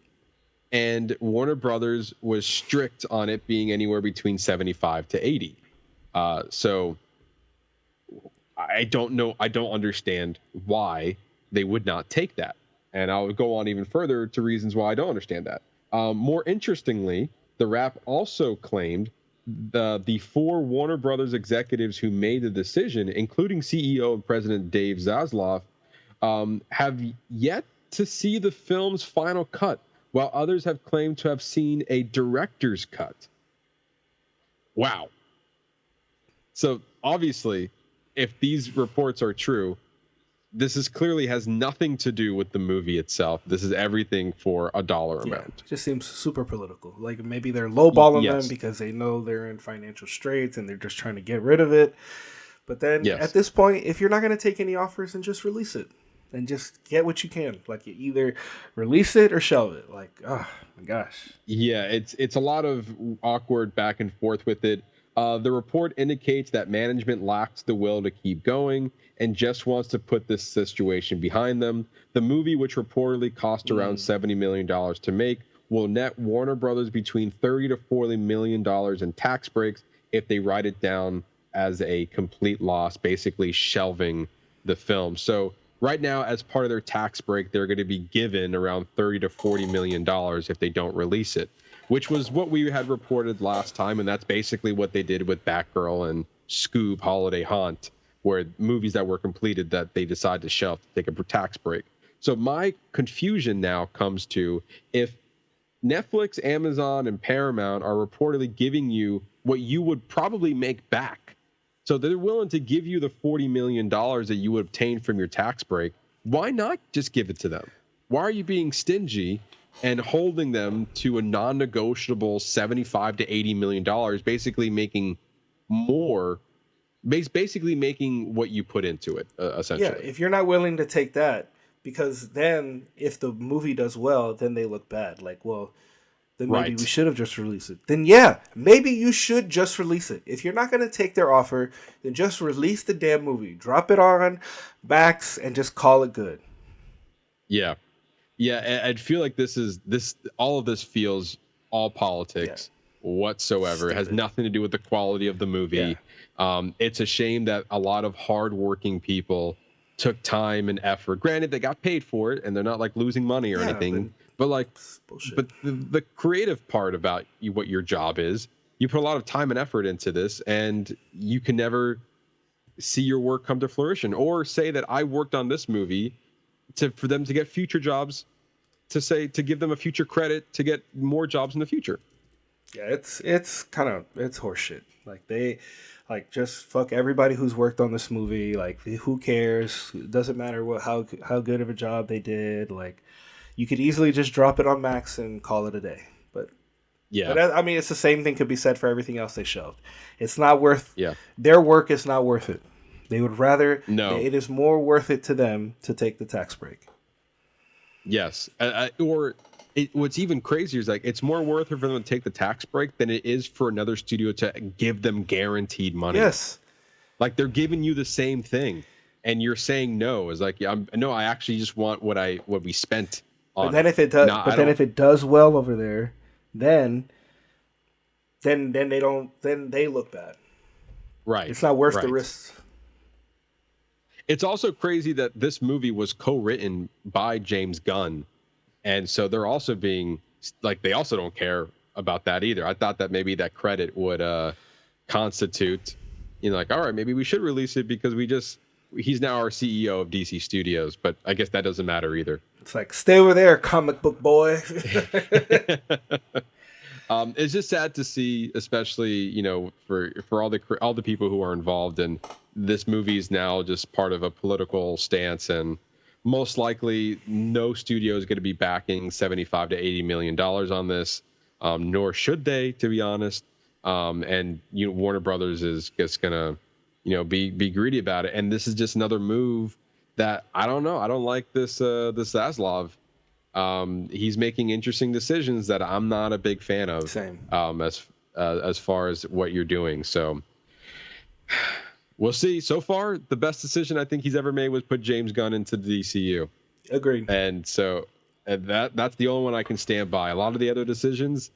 And Warner Brothers was strict on it being anywhere between 75 to 80. So I don't know. I don't understand why they would not take that. And I'll go on even further to reasons why I don't understand that. More interestingly, The Wrap also claimed the four Warner Brothers executives who made the decision, including CEO and President Dave Zaslav, have yet to see the film's final cut, while others have claimed to have seen a director's cut. Wow. So obviously, if these reports are true, this is clearly has nothing to do with the movie itself. This is everything for a dollar amount. It just seems super political. Like maybe they're lowballing them because they know they're in financial straits and they're just trying to get rid of it. But then at this point, if you're not going to take any offers, then just release it. And just get what you can. Like you either release it or shelve it. Like, oh my gosh. Yeah, it's a lot of awkward back and forth with it. The report indicates that management lacks the will to keep going and just wants to put this situation behind them. The movie, which reportedly cost around $70 million to make, will net Warner Brothers between $30 to $40 million in tax breaks if they write it down as a complete loss, basically shelving the film. So right now, as part of their tax break, they're going to be given around $30 to $40 million if they don't release it, which was what we had reported last time. And that's basically what they did with Batgirl and Scoob Holiday Haunt, where movies that were completed that they decide to shelve to take a tax break. So my confusion now comes to if Netflix, Amazon, and Paramount are reportedly giving you what you would probably make back. So they're willing to give you the $40 million that you would obtain from your tax break. Why not just give it to them? Why are you being stingy and holding them to a non-negotiable $75 to $80 million, basically making more, basically making what you put into it, essentially. Yeah, if you're not willing to take that, because then if the movie does well, then they look bad. Like, well, then maybe we should have just released it. Then yeah, maybe you should just release it. If you're not going to take their offer, then just release the damn movie. Drop it on Max and just call it good. Yeah. Yeah, I feel like all of this feels all politics whatsoever. It has nothing to do with the quality of the movie. Yeah. It's a shame that a lot of hardworking people took time and effort. Granted, they got paid for it and they're not like losing money or anything. But the creative part about what your job is, you put a lot of time and effort into this, and you can never see your work come to fruition, or say that I worked on this movie for them to get future jobs, to give them a future credit to get more jobs in the future. Yeah, it's horseshit. Like they, like just fuck everybody who's worked on this movie. Like who cares? It doesn't matter how good of a job they did. Like you could easily just drop it on Max and call it a day. But Yeah. I mean, it's the same thing could be said for everything else they shelved. It's not worth. Yeah. Their work is not worth it. They would rather. No. It is more worth it to them to take the tax break. Yes. What's even crazier is like it's more worth it for them to take the tax break than it is for another studio to give them guaranteed money. Yes. Like they're giving you the same thing, and you're saying no. Is like, no, I actually just want what we spent on. But then if it does, if it does well over there, then they look bad. Right. It's not worth the risk. It's also crazy that this movie was co-written by James Gunn. And so they're also being like, they also don't care about that either. I thought that maybe that credit would constitute, like, all right, maybe we should release it because he's now our CEO of DC Studios, but I guess that doesn't matter either. It's like, stay over there, comic book boy. It's just sad to see, especially, for all the people who are involved, and this movie is now just part of a political stance, and most likely no studio is going to be backing $75 to $80 million on this, nor should they, to be honest. And Warner Brothers is just going to, be greedy about it. And this is just another move that I don't know. I don't like this Zaslav. He's making interesting decisions that I'm not a big fan of. Same. As far as what you're doing. So we'll see. So far, the best decision I think he's ever made was put James Gunn into the DCU. Agreed. And so that's the only one I can stand by. A lot of the other decisions,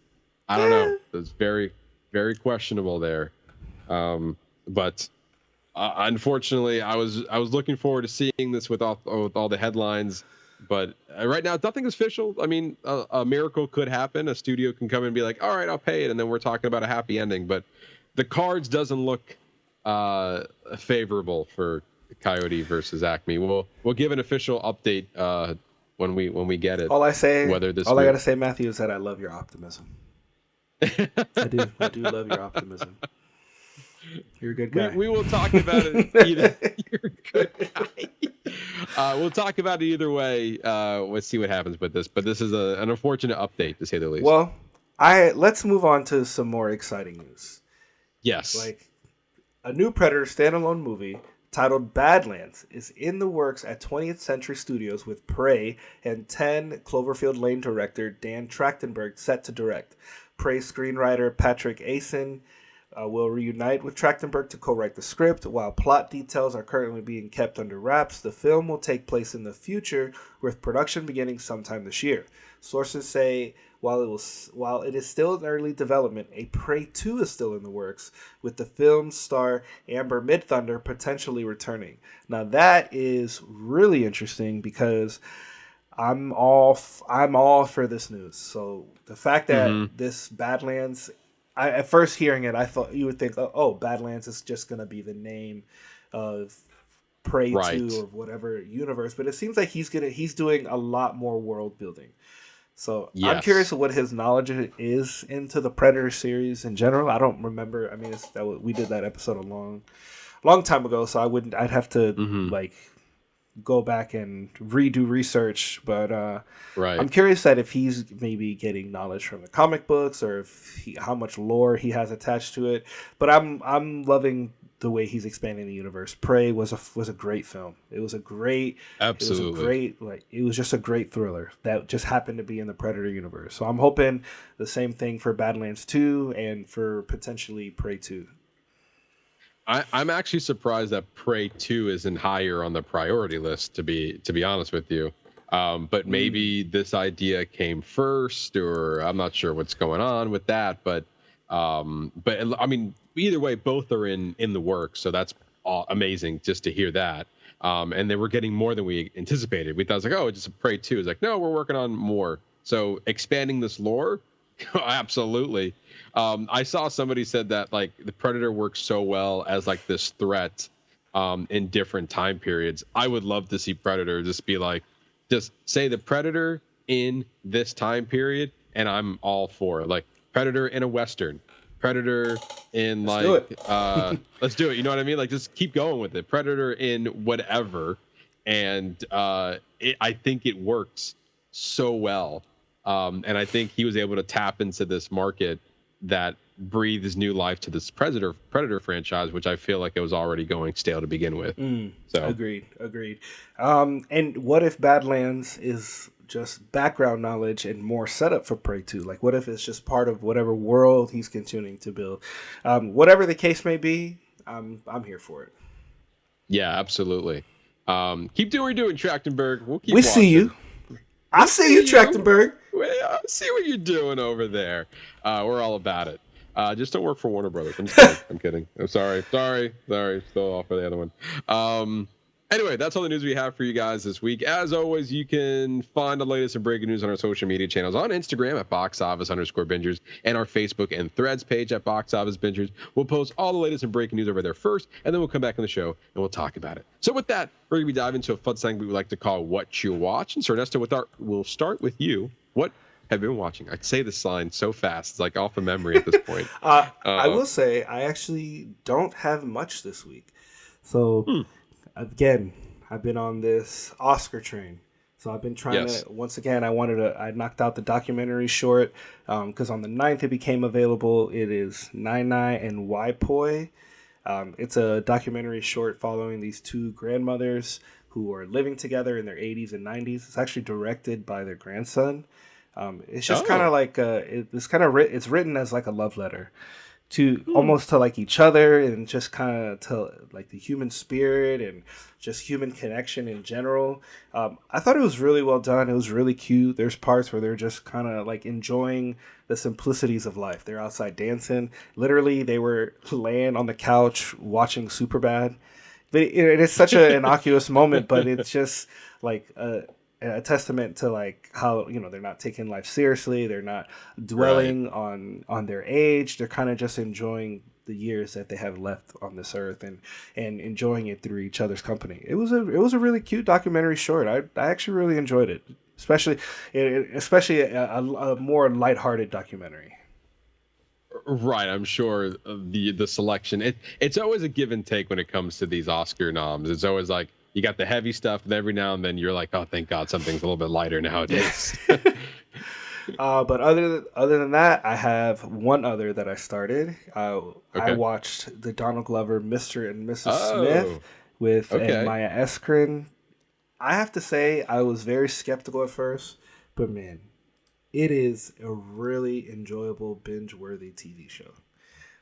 I don't know. It's very, very questionable there. But unfortunately, I was looking forward to seeing this with all the headlines. But right now, nothing is official. I mean, a miracle could happen. A studio can come and be like, all right, I'll pay it. And then we're talking about a happy ending. But the cards doesn't look favorable for Coyote versus Acme. We'll give an official update when we get it. All I gotta say, Matthew, is that I love your optimism. I do love your optimism. You're a good guy. We will talk about it either. You're a good guy. We'll talk about it either way. We'll see what happens with this. But this is an unfortunate update, to say the least. Well, let's move on to some more exciting news. Yes. Like, a new Predator standalone movie titled Badlands is in the works at 20th Century Studios, with Prey and 10 Cloverfield Lane director Dan Trachtenberg set to direct. Prey screenwriter Patrick Asen will reunite with Trachtenberg to co-write the script. While plot details are currently being kept under wraps, the film will take place in the future, with production beginning sometime this year. Sources say while it is still in early development, a Prey 2 is still in the works, with the film's star Amber Midthunder potentially returning. Now that is really interesting because I'm all for this news. So the fact that this Badlands, at first hearing it, I thought you would think, oh, Badlands is just going to be the name of Prey 2 or whatever universe, but it seems like he's doing a lot more world building. So yes. I'm curious what his knowledge is into the Predator series in general. I don't remember. I mean, we did that episode a long time ago, so I'd have to go back and redo research. But I'm curious that if he's maybe getting knowledge from the comic books, or how much lore he has attached to it. But I'm loving the way he's expanding the universe. Prey was a great film. It was just a great thriller that just happened to be in the Predator universe. So I'm hoping the same thing for Badlands 2 and for potentially Prey 2. I'm actually surprised that Prey 2 isn't higher on the priority list, to be honest with you. But maybe this idea came first, or I'm not sure what's going on with that. But I mean, either way, both are in the works, so that's amazing just to hear that. And they were getting more than we anticipated. We thought it was like, oh, it's just a Prey 2. It's like, no, we're working on more. So expanding this lore, absolutely. I saw somebody said that like the Predator works so well as like this threat in different time periods. I would love to see Predator just be like, just say the Predator in this time period, and I'm all for it. Like Predator in a Western. Predator in Let's let's do it. You know what I mean? Like, just keep going with it. Predator in whatever. And I think it works so well. And I think he was able to tap into this market that breathes new life to this Predator franchise, which I feel like it was already going stale to begin with. So Agreed. And what if Badlands is just background knowledge and more setup for Prey 2? Like, what if it's just part of whatever world he's continuing to build? Whatever the case may be, I'm here for it. Yeah, absolutely. Keep doing what you're doing, Trachtenberg. We'll keep We watching. see you. I see you, Trachtenberg. I see what you're doing over there. We're all about it. Just don't work for Warner Brothers. I'm just kidding. I'm kidding. I'm sorry. Still off for the other one. Anyway, that's all the news we have for you guys this week. As always, you can find the latest and breaking news on our social media channels on Instagram at boxoffice_bingers and our Facebook and Threads page at Box Office Bingers. We'll post all the latest and breaking news over there first, and then we'll come back on the show and we'll talk about it. So with that, we're going to be diving into a fun segment we like to call Whatcha Watchin. So Ernesto, we'll start with you. What have you been watching? I'd say this line so fast, it's like off of memory at this point. I will say I actually don't have much this week. So again, I've been on this Oscar train. So I've been trying to, once again, I knocked out the documentary short because on the 9th it became available. It is Nai Nai and Wai Poi. It's a documentary short following these two grandmothers who are living together in their 80s and 90s. It's actually directed by their grandson. It's just kind of like it's written as like a love letter to almost to like each other and just kind of to like the human spirit and just human connection in general. I thought it was really well done. It was really cute. There's parts where they're just kind of like enjoying the simplicities of life. They're outside dancing. Literally, they were laying on the couch watching Superbad. But it is such an innocuous moment, but it's just like a testament to like how, you know, they're not taking life seriously. They're not dwelling on their age. They're kind of just enjoying the years that they have left on this earth and enjoying it through each other's company. It was a really cute documentary short. I actually really enjoyed it, especially a more lighthearted documentary. Right, I'm sure the selection. It's always a give and take when it comes to these Oscar noms. It's always like you got the heavy stuff, and every now and then you're like, oh, thank God, something's a little bit lighter nowadays. But other than that, I have one other that I started. I watched the Donald Glover Mr. and Mrs. Smith with Maya Eskren. I have to say, I was very skeptical at first, but man, it is a really enjoyable, binge-worthy TV show.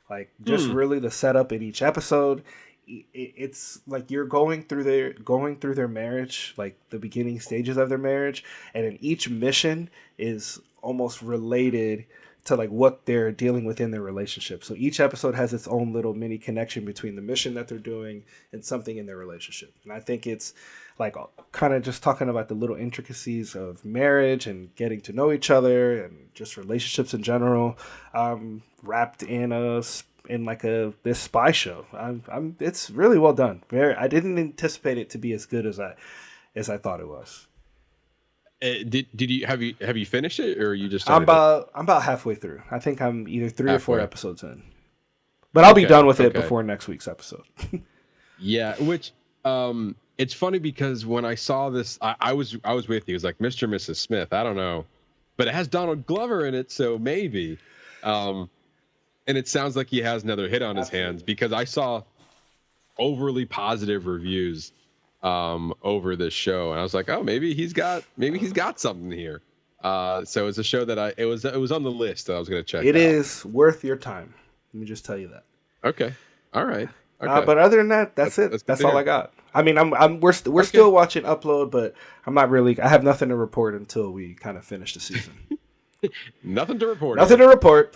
Like, just really the setup in each episode. It's like you're going through their marriage, like the beginning stages of their marriage, and in each mission is almost related to like what they're dealing with in their relationship. So each episode has its own little mini connection between the mission that they're doing and something in their relationship. And I think it's like kind of just talking about the little intricacies of marriage and getting to know each other and just relationships in general, wrapped in this spy show. It's really well done. I didn't anticipate it to be as good as I thought it was. Did you have you finished it, or you just? I'm about halfway through. I think I'm either 3 or 4 episodes in, but I'll be done with it before next week's episode. Yeah, which it's funny because when I saw this, I was with you. It was like Mr. and Mrs. Smith. I don't know, but it has Donald Glover in it, so maybe. And it sounds like he has another hit on his hands because I saw overly positive reviews over this show, and I was like, oh, maybe he's got something here. So it's a show that it was on the list that I was going to check. It is worth your time. Let me just tell you that. Okay. All right. Okay. But other than that, that's it. That's all I got. I mean, we're still watching Upload, but I'm not really. I have nothing to report until we kind of finish the season. Nothing to report. Nothing to report.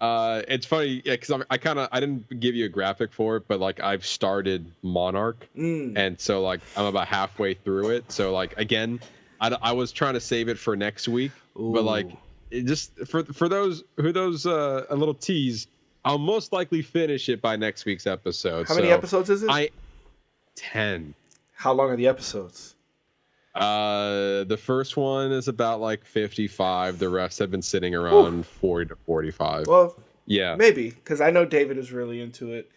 It's funny, yeah, because I didn't give you a graphic for it, but like I've started Monarch, and so like I'm about halfway through it. So like again, I was trying to save it for next week, but like it just for those a little tease, I'll most likely finish it by next week's episode. How many episodes is it? 10. How long are the episodes? The first one is about like 55. The rest have been sitting around 40 to 45. Well, yeah, maybe because I know David is really into it.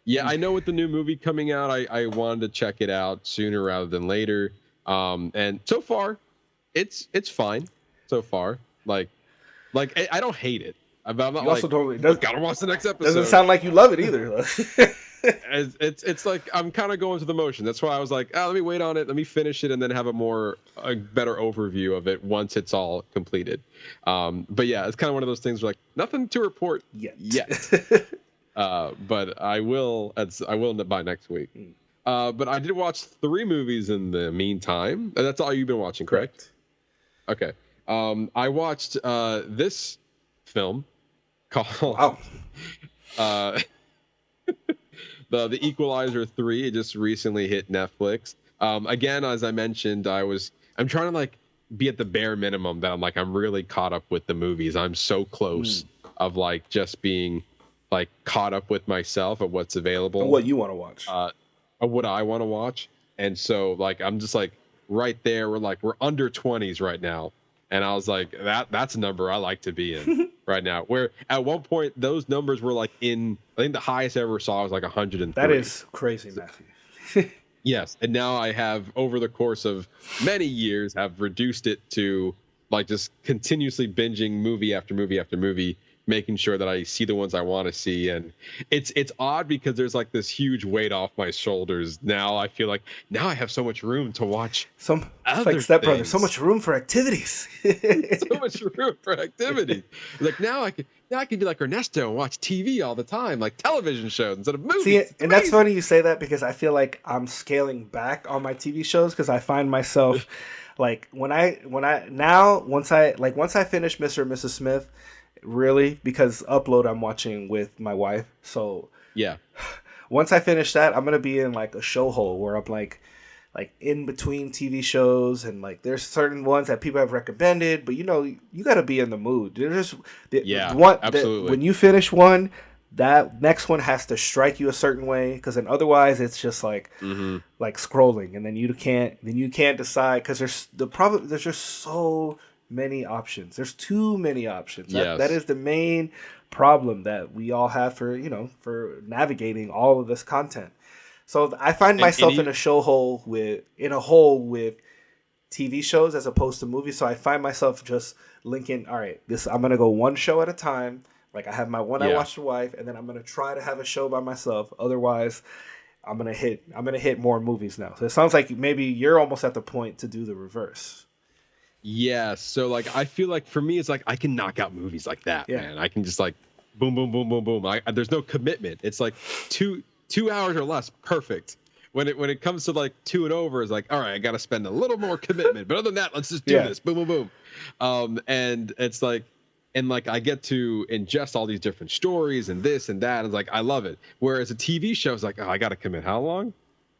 Yeah, I know with the new movie coming out, I wanted to check it out sooner rather than later. And so far, it's fine. So far, like I don't hate it. I'm not You like, also don't. It doesn't, gotta watch the next episode. doesn't sound like you love it either. It's like I'm kind of going through the motion. That's why I was like, let me wait on it, let me finish it, and then have a better overview of it once it's all completed. But yeah, it's kind of one of those things where like nothing to report yet. But I will by next week. But I did watch 3 movies in the meantime. That's all you've been watching, correct? Okay. I watched this film called The Equalizer 3. It just recently hit Netflix. Again, as I mentioned, I'm trying to like be at the bare minimum that I'm really caught up with the movies. I'm so close of like just being like caught up with myself of what's available and what you want to watch, of what I want to watch. And so like I'm just like right there. We're under 20s right now, and I was like that's a number I like to be in right now. Where at one point those numbers were like I think the highest I ever saw was like 103. That is crazy, Matthew. Yes, and now I have over the course of many years have reduced it to like just continuously binging movie after movie after movie, making sure that I see the ones I want to see. And it's odd because there's like this huge weight off my shoulders. Now I feel like now I have so much room to watch It's like Step Brothers, so much room for activities. So much room for activity. Like now I can be like Ernesto and watch TV all the time, like television shows instead of movies. See, and that's funny you say that because I feel like I'm scaling back on my TV shows because I find myself like once I finish Mr. and Mrs. Smith, really, because Upload I'm watching with my wife. So yeah, once I finish that, I'm gonna be in like a show hole where I'm like in between TV shows, and like there's certain ones that people have recommended, but you got to be in the mood. Absolutely. When you finish one, that next one has to strike you a certain way, because then otherwise it's just like like scrolling, and then you can't decide because there's just so many options. There's too many options. That is the main problem that we all have for navigating all of this content. So I find myself in a hole with TV shows as opposed to movies. So I find myself just linking, all right, I'm gonna go one show at a time. Like I have my one I watch with wife, and then I'm gonna try to have a show by myself. Otherwise, I'm gonna hit more movies now. So it sounds like maybe you're almost at the point to do the reverse. Yeah. So like I feel like for me it's like I can knock out movies like that, man. I can just like boom, boom, boom, boom, boom. There's no commitment. It's like 2 hours or less, perfect. When it comes to like 2 and over, it's like, all right, I got to spend a little more commitment. But other than that, let's just do this. Boom, boom, boom. And it's like, and like I get to ingest all these different stories and this and that. It's like I love it. Whereas a TV show is like, oh, I got to commit. How long?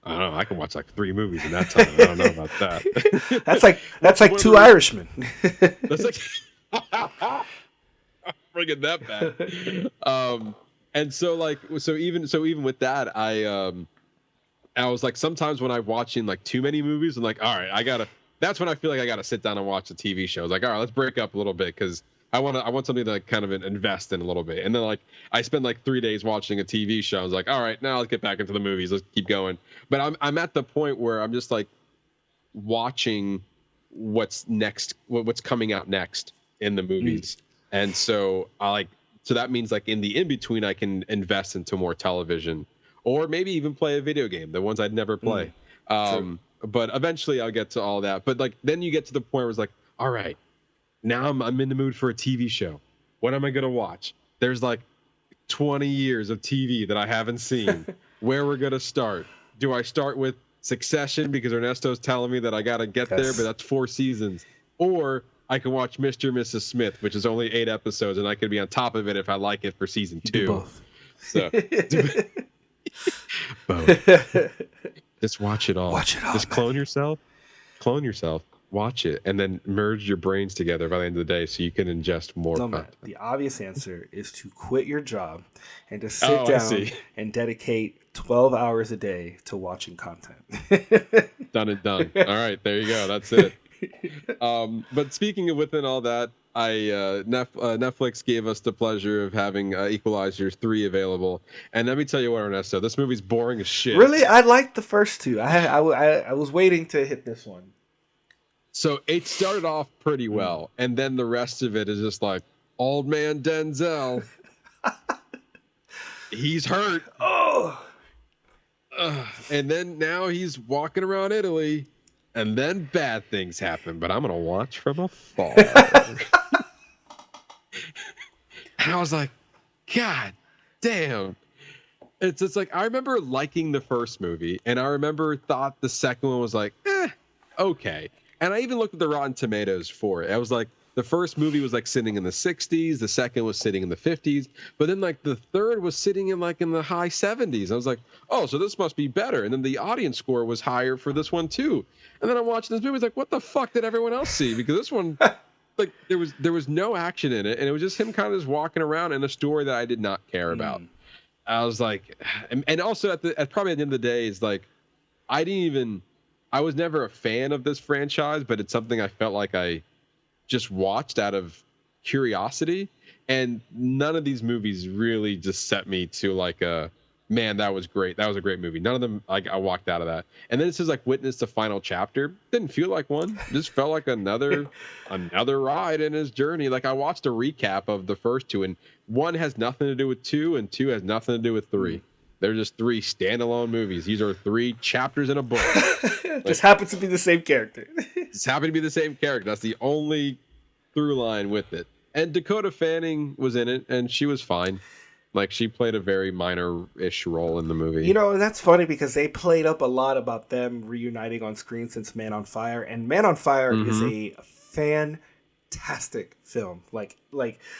I don't know. I can watch like 3 movies in that time. I don't know about that. that's like 2 Irishmen. That's like bringing that back. And so even with that, I was like, sometimes when I'm watching like too many movies, I'm like, all right, that's when I feel like I gotta sit down and watch the TV show. It's like, all right, let's break up a little bit because I want something to like kind of invest in a little bit. And then like I spend like 3 days watching a TV show. I was like, all right, now let's get back into the movies. Let's keep going. But I'm at the point where I'm just like watching what's next, what's coming out next in the movies. And so so that means like in the in-between, I can invest into more television or maybe even play a video game, the ones I'd never play. But eventually I'll get to all that. But like, then you get to the point where it's like, all right, now I'm in the mood for a TV show. What am I going to watch? There's like 20 years of TV that I haven't seen. Where we're going to start? Do I start with Succession because Ernesto's telling me that I got to get there, but that's 4 seasons? Or I can watch Mr. and Mrs. Smith, which is only 8 episodes, and I could be on top of it if I like it for season 2. Do both. So, both. Just watch it all. Watch it all. Just clone yourself. Watch it, and then merge your brains together by the end of the day so you can ingest more content. Matt, the obvious answer is to quit your job and to sit down and dedicate 12 hours a day to watching content. Done and done. All right, there you go. That's it. But speaking of within all that, Netflix gave us the pleasure of having Equalizer 3 available. And let me tell you what, Ernesto, this movie's boring as shit. Really? I liked the first two. I was waiting to hit this one. So it started off pretty well, and then the rest of it is just like, old man Denzel. He's hurt. Oh. And then now he's walking around Italy, and then bad things happen, but I'm going to watch from afar. And I was like, God damn. It's just like, I remember liking the first movie, and I thought the second one was like, okay. And I even looked at the Rotten Tomatoes for it. I was like, the first movie was like sitting in the 60s, the second was sitting in the 50s, but then like the third was sitting in like in the high 70s. I was like, oh, so this must be better. And then the audience score was higher for this one too. And then I'm watching this movie, I was like, what the fuck did everyone else see? Because this one, like there was no action in it, and it was just him kind of just walking around in a story that I did not care about. I was like, and also at probably at the end of the day is like, I was never a fan of this franchise, but it's something I felt like I just watched out of curiosity, and none of these movies really just set me to like man, that was great. That was a great movie. None of them, like, I walked out of that. And then it says like witness the final chapter. Didn't feel like one. Just felt like another ride in his journey. Like I watched a recap of the first two, and one has nothing to do with two, and two has nothing to do with three. They're just three standalone movies. These are 3 chapters in a book. Just happens to be the same character. Just happen to be the same character. That's the only through line with it. And Dakota Fanning was in it, and she was fine. Like, she played a very minor-ish role in the movie. You know, that's funny because they played up a lot about them reuniting on screen since Man on Fire. And Man on Fire is a fantastic film. Like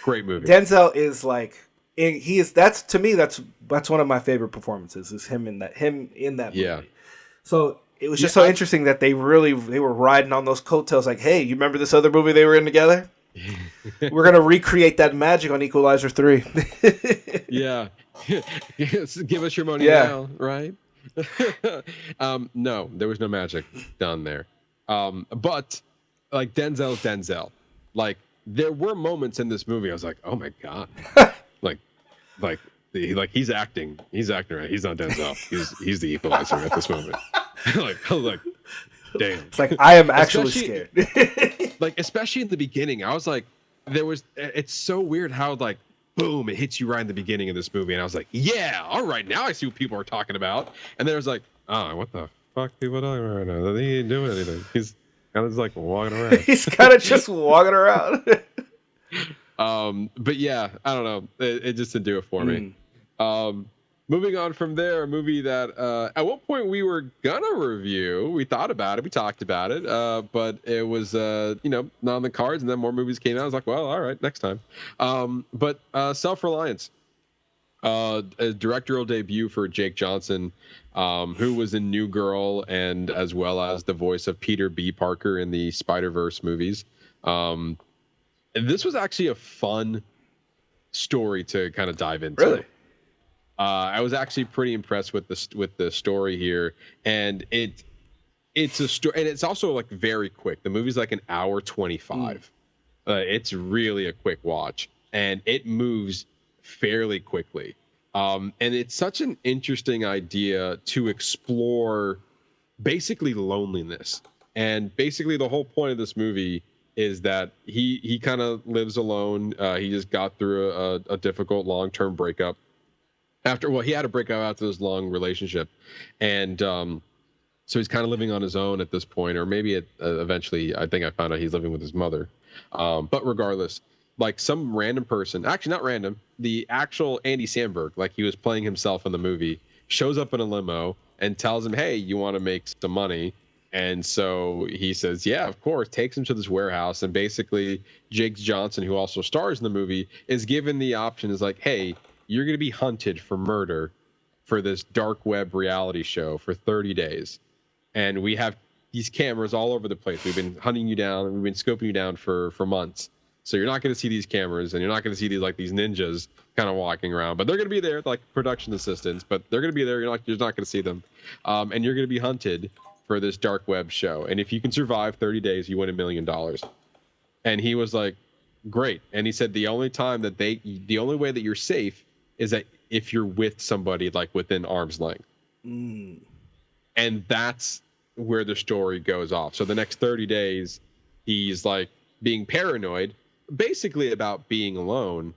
great movie. Denzel is like... that's one of my favorite performances is him in that movie. Yeah. So it was just so interesting that they were riding on those coattails like, hey, you remember this other movie they were in together? We're gonna recreate that magic on Equalizer 3. Yeah. Give us your money now, right? No, there was no magic done there. But like Denzel. Like there were moments in this movie I was like, oh my God. Like he's acting right. He's not Denzel. He's the Equalizer at this moment. I was like, damn. It's like I am actually scared. Like especially in the beginning, I was like, it's so weird how like boom, it hits you right in the beginning of this movie, and I was like, yeah, all right, now I see what people are talking about. And then I was like, oh, what the fuck people talking about right now? He ain't doing anything. He's kind of just like walking around. He's kind of just walking around. But yeah, I don't know. It just didn't do it for me. Moving on from there, a movie that at one point we were gonna review. We thought about it, we talked about it, but it was not on the cards, and then more movies came out. I was like, well, all right, next time. But Self-Reliance, a directorial debut for Jake Johnson, who was in New Girl and as well as the voice of Peter B. Parker in the Spider-Verse movies. This was actually a fun story to kind of dive into. Really? I was actually pretty impressed with the story here, and it's a story, and it's also like very quick. The movie's like an hour 25. It's really a quick watch, and it moves fairly quickly. And it's such an interesting idea to explore basically loneliness. And basically the whole point of this movie is that he kind of lives alone. He just got through a difficult long-term breakup. He had a breakup after this long relationship. And so he's kind of living on his own at this point, or maybe eventually I think I found out he's living with his mother. But regardless, like some random person, actually not random, the actual Andy Samberg, like he was playing himself in the movie, shows up in a limo and tells him, hey, you want to make some money? And so he says, yeah, of course, takes him to this warehouse. And basically Jake Johnson, who also stars in the movie, is given the option, is like, hey, you're going to be hunted for murder for this dark web reality show for 30 days. And we have these cameras all over the place. We've been hunting you down, and we've been scoping you down for months. So you're not going to see these cameras, and you're not going to see these ninjas kind of walking around. But they're going to be there, like production assistants. But they're going to be there. You're not going to see them. And you're going to be hunted for this dark web show, and if you can survive 30 days, you win $1 million. And he was like, great. And he said the only way that you're safe is that if you're with somebody like within arm's length. And that's where the story goes off. So the next 30 days, he's like being paranoid, basically about being alone,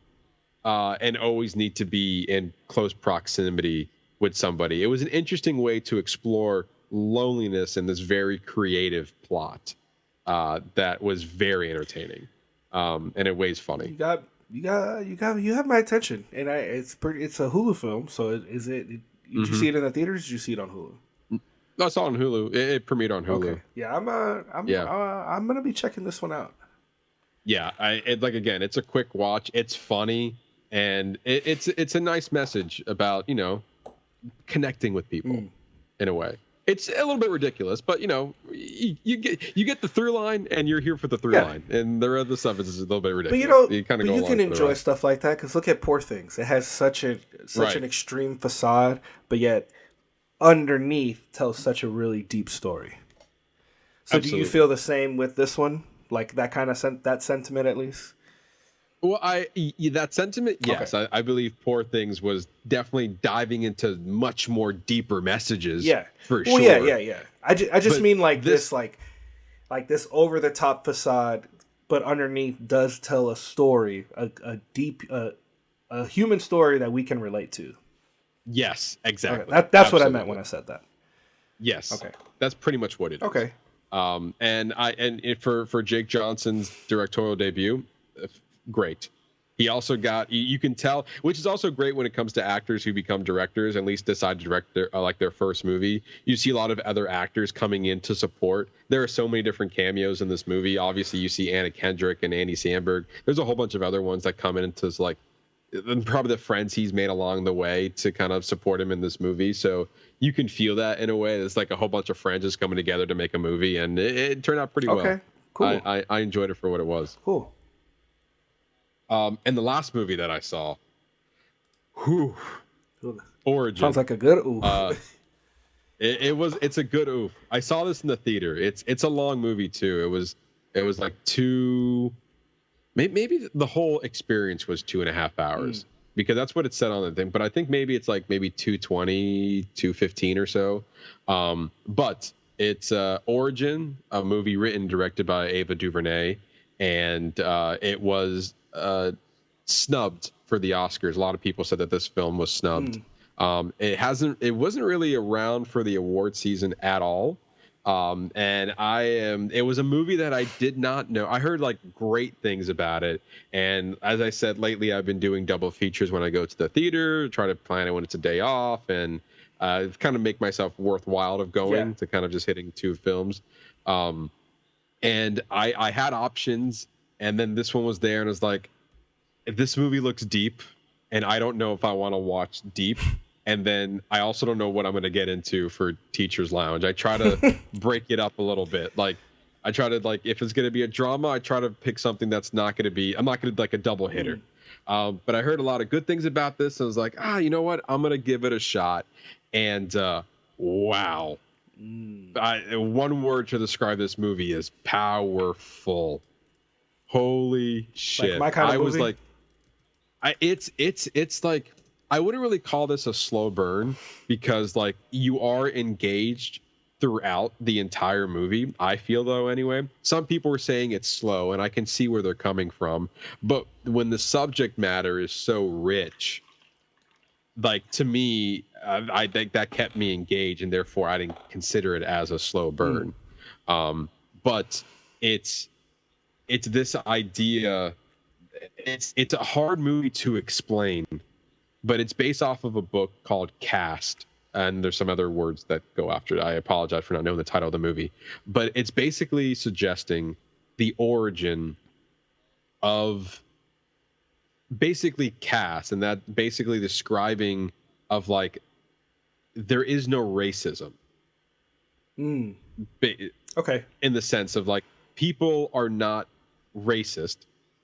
and always need to be in close proximity with somebody. It was an interesting way to explore loneliness in this very creative plot that was very entertaining, and it was funny. You have my attention, and it's a Hulu film. So did you see it in the theaters? Did you see it on Hulu? No, I saw it on Hulu. It premiered on Hulu. Okay. Yeah, I'm gonna be checking this one out. Yeah, again, it's a quick watch. It's funny, and it's a nice message about connecting with people in a way. It's a little bit ridiculous, but you get the through line, and you're here for the through line, and the other stuff is a little bit ridiculous. But you can enjoy stuff like that because look at Poor Things. It has such an extreme facade, but yet underneath tells such a really deep story. So Absolutely. Do you feel the same with this one? Like that kind of that sentiment at least? Well, that sentiment, yes. Okay. I believe Poor Things was definitely diving into much more deeper messages. Yeah, for sure. Yeah. I just mean like this over the top facade, but underneath does tell a story, a deep, a human story that we can relate to. Yes, exactly. Okay. That's what I meant when I said that. Yes. Okay. That's pretty much what it is. Okay. And for Jake Johnson's directorial debut, great. He also got, you can tell, which is also great when it comes to actors who become directors, at least decide to direct their first movie. You see a lot of other actors coming in to support. There are so many different cameos in this movie. Obviously, you see Anna Kendrick and Andy Samberg. There's a whole bunch of other ones that come into probably the friends he's made along the way to kind of support him in this movie. So you can feel that in a way. It's like a whole bunch of friends just coming together to make a movie, and it turned out pretty well. Okay, cool. I enjoyed it for what it was. Cool. And the last movie that I saw, Origin. Sounds like a good oof. It's a good oof. I saw this in the theater. It's a long movie too. It was like maybe the whole experience was 2.5 hours because that's what it said on the thing. But I think maybe it's like maybe 220, 215 or so. But it's Origin, a movie written and directed by Ava DuVernay, and it was snubbed for the Oscars. A lot of people said that this film was snubbed. It wasn't really around for the award season at all. And it was a movie that I did not know. I heard like great things about it. And as I said, lately I've been doing double features when I go to the theater, try to plan it when it's a day off, and kind of make myself worthwhile of going to kind of just hitting 2 films. And I had options, and then this one was there, and I was like, this movie looks deep, and I don't know if I want to watch deep. And then I also don't know what I'm going to get into for Teacher's Lounge. I try to break it up a little bit. Like, I try to, like, if it's going to be a drama, I try to pick something that's not going to be, I'm not going to like a double hitter. But I heard a lot of good things about this. I was like, you know what? I'm going to give it a shot. And wow. One word to describe this movie is powerful. Holy shit. Like my kind of movie? Was like, it's like, I wouldn't really call this a slow burn because like you are engaged throughout the entire movie. I feel though, anyway, some people were saying it's slow, and I can see where they're coming from. But when the subject matter is so rich, like to me, I think that kept me engaged, and therefore I didn't consider it as a slow burn. But it's this idea. It's a hard movie to explain. But it's based off of a book called Cast, and there's some other words that go after it. I apologize for not knowing the title of the movie. But it's basically suggesting the origin of basically caste, and that basically describing of like there is no racism. Okay. In the sense of like people are not racist.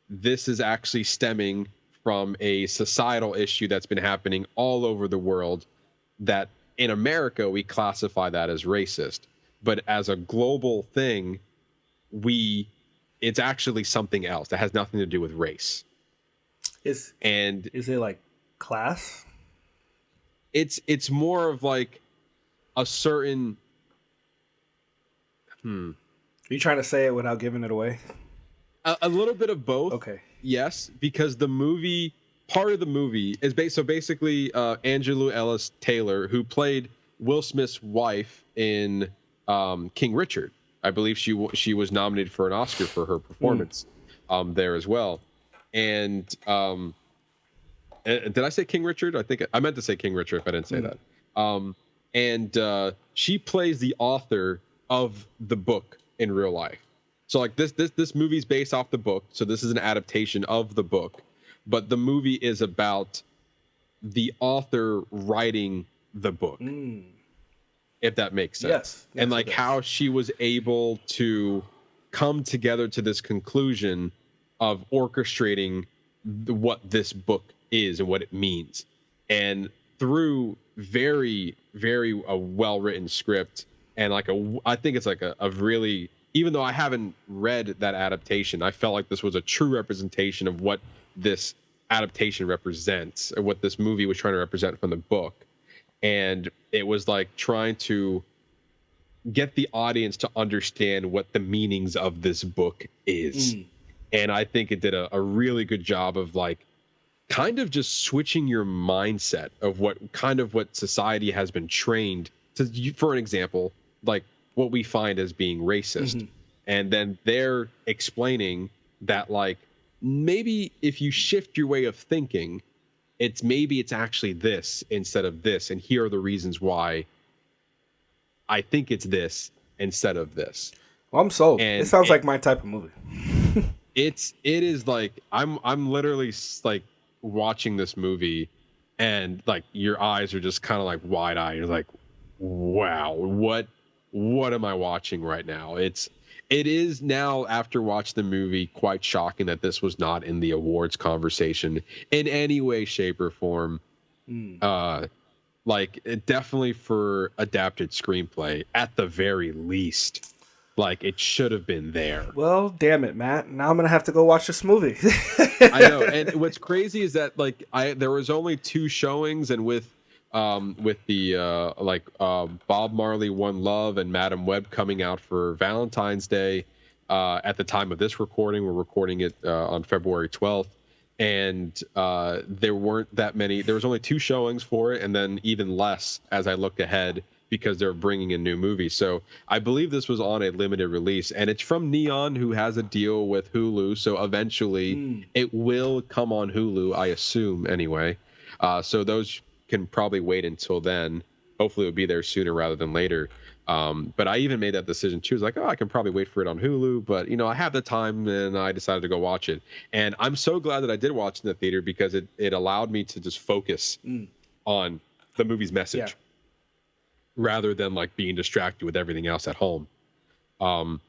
This is actually stemming from a societal issue that's been happening all over the world that in America we classify that as racist. but as a global thing, it's actually something else that has nothing to do with race. Is it like class? It's more of like a certain. Are you trying to say it without giving it away? A little bit of both. Okay. Yes, because part of the movie is basically Angelou Ellis Taylor, who played Will Smith's wife in King Richard. I believe she was nominated for an Oscar for her performance there as well. And did I say King Richard? I meant to say King Richard if I didn't say that. And she plays the author of the book in real life. So like this movie's based off the book. So this is an adaptation of the book, but the movie is about the author writing the book. If that makes sense. Yes, and like how she was able to come together to this conclusion of orchestrating what this book is and what it means. And through very, very well-written script and I think it's like a really, even though I haven't read that adaptation, I felt like this was a true representation of what this adaptation represents, or what this movie was trying to represent from the book. And it was like trying to get the audience to understand what the meanings of this book is. And I think it did a really good job of like kind of just switching your mindset of what society has been trained to, for an example, like what we find as being racist. And then they're explaining that like maybe if you shift your way of thinking, it's actually this instead of this, and here are the reasons why I think it's this instead of this. Well, I'm sold. And it sounds like my type of movie. It is like I'm literally like watching this movie, and like your eyes are just kind of like wide-eyed. You're like, wow, what am I watching right now? It is now, after watching the movie, quite shocking that this was not in the awards conversation in any way, shape, or form. Like, it definitely for adapted screenplay, at the very least, like it should have been there. Well, damn it, Matt. Now I'm gonna have to go watch this movie. I know, and what's crazy is that like there was only 2 showings, and with the Bob Marley One Love and Madam Web coming out for Valentine's Day at the time of this recording. We're recording it on February 12th, and there weren't that many. There was only 2 showings for it, and then even less as I look ahead because they're bringing in new movies. So I believe this was on a limited release, and it's from Neon, who has a deal with Hulu. So eventually it will come on Hulu, I assume anyway. So those can probably wait until then. Hopefully it'll be there sooner rather than later. But I even made that decision too. I was like, I can probably wait for it on Hulu, but I have the time, and I decided to go watch it. And I'm so glad that I did watch in the theater, because it allowed me to just focus on the movie's message rather than like being distracted with everything else at home. A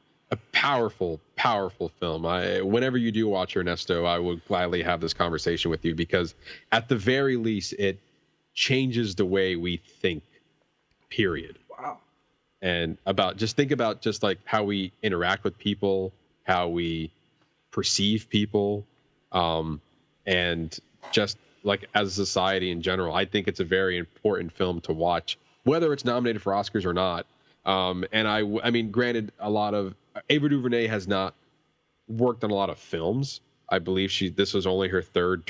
powerful, powerful film. Whenever you do watch Ernesto, I would gladly have this conversation with you, because at the very least, it changes the way we think, period. Wow. And think about like how we interact with people, how we perceive people, and just like as a society in general. I think it's a very important film to watch, whether it's nominated for Oscars or not. And I mean, granted, Ava DuVernay has not worked on a lot of films. I believe this was only her third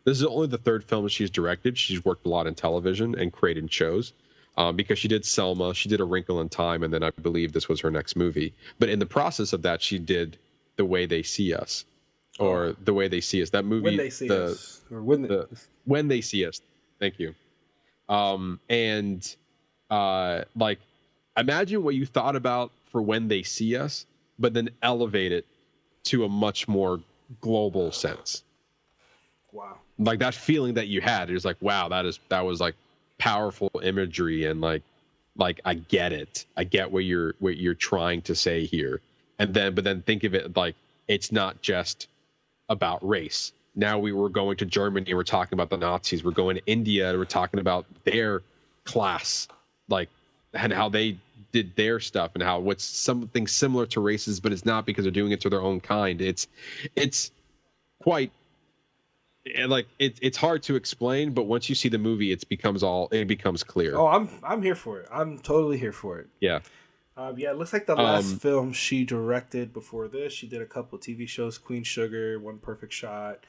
this is only the 3rd film she's directed. She's worked a lot in television and created shows, because she did Selma, she did A Wrinkle in Time, and then I believe this was her next movie. But in the process of that, she did The Way They See Us, or The Way They See Us. That movie, When They See Us, or When They See Us. Thank you. Like, imagine what you thought about for When They See Us, but then elevate it to a much more global sense. Wow. Like that feeling that you had, it was like, wow, that was like powerful imagery, and like I get it. I get what you're trying to say here. But then think of it like it's not just about race. Now we were going to Germany, we're talking about the Nazis. We're going to India, we're talking about their class, like, and how they did their stuff and how what's something similar to races, but it's not because they're doing it to their own kind. It's quite like it's hard to explain, but once you see the movie, it becomes clear. Oh, I'm here for it. I'm totally here for it. Yeah. Yeah, it looks like the last film she directed before this. She did a couple of TV shows: Queen Sugar, One Perfect Shot,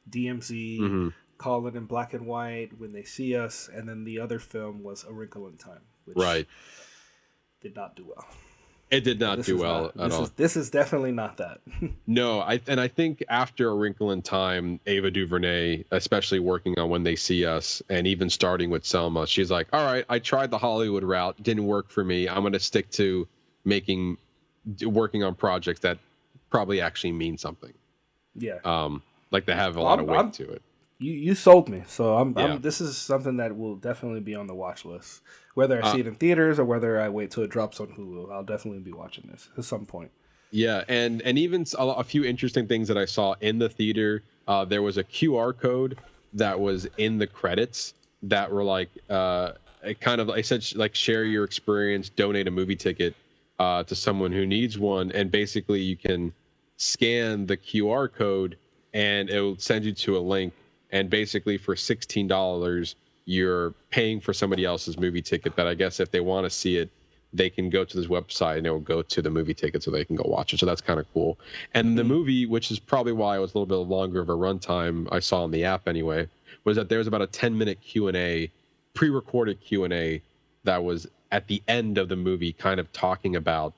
DMZ, Colin in Black and White, When They See Us, and then the other film was A Wrinkle in Time, which did not do well. It did not do well at all. This is definitely not that. No, I think after A Wrinkle in Time, Ava DuVernay, especially working on When They See Us, and even starting with Selma, she's like, all right, I tried the Hollywood route, didn't work for me. I'm going to stick to working on projects that probably actually mean something. Yeah. Like they have a lot of weight to it. You sold me, so this is something that will definitely be on the watch list. Whether I see it in theaters or whether I wait till it drops on Hulu, I'll definitely be watching this at some point. Yeah, and even a few interesting things that I saw in the theater. There was a QR code that was in the credits that were like, I said like share your experience, donate a movie ticket to someone who needs one, and basically you can scan the QR code and it will send you to a link. And basically for $16, you're paying for somebody else's movie ticket. But I guess if they want to see it, they can go to this website and it will go to the movie ticket so they can go watch it. So that's kind of cool. And the movie, which is probably why it was a little bit longer of a runtime, I saw on the app anyway, was that there was about a 10-minute Q&A, pre-recorded Q&A that was at the end of the movie kind of talking about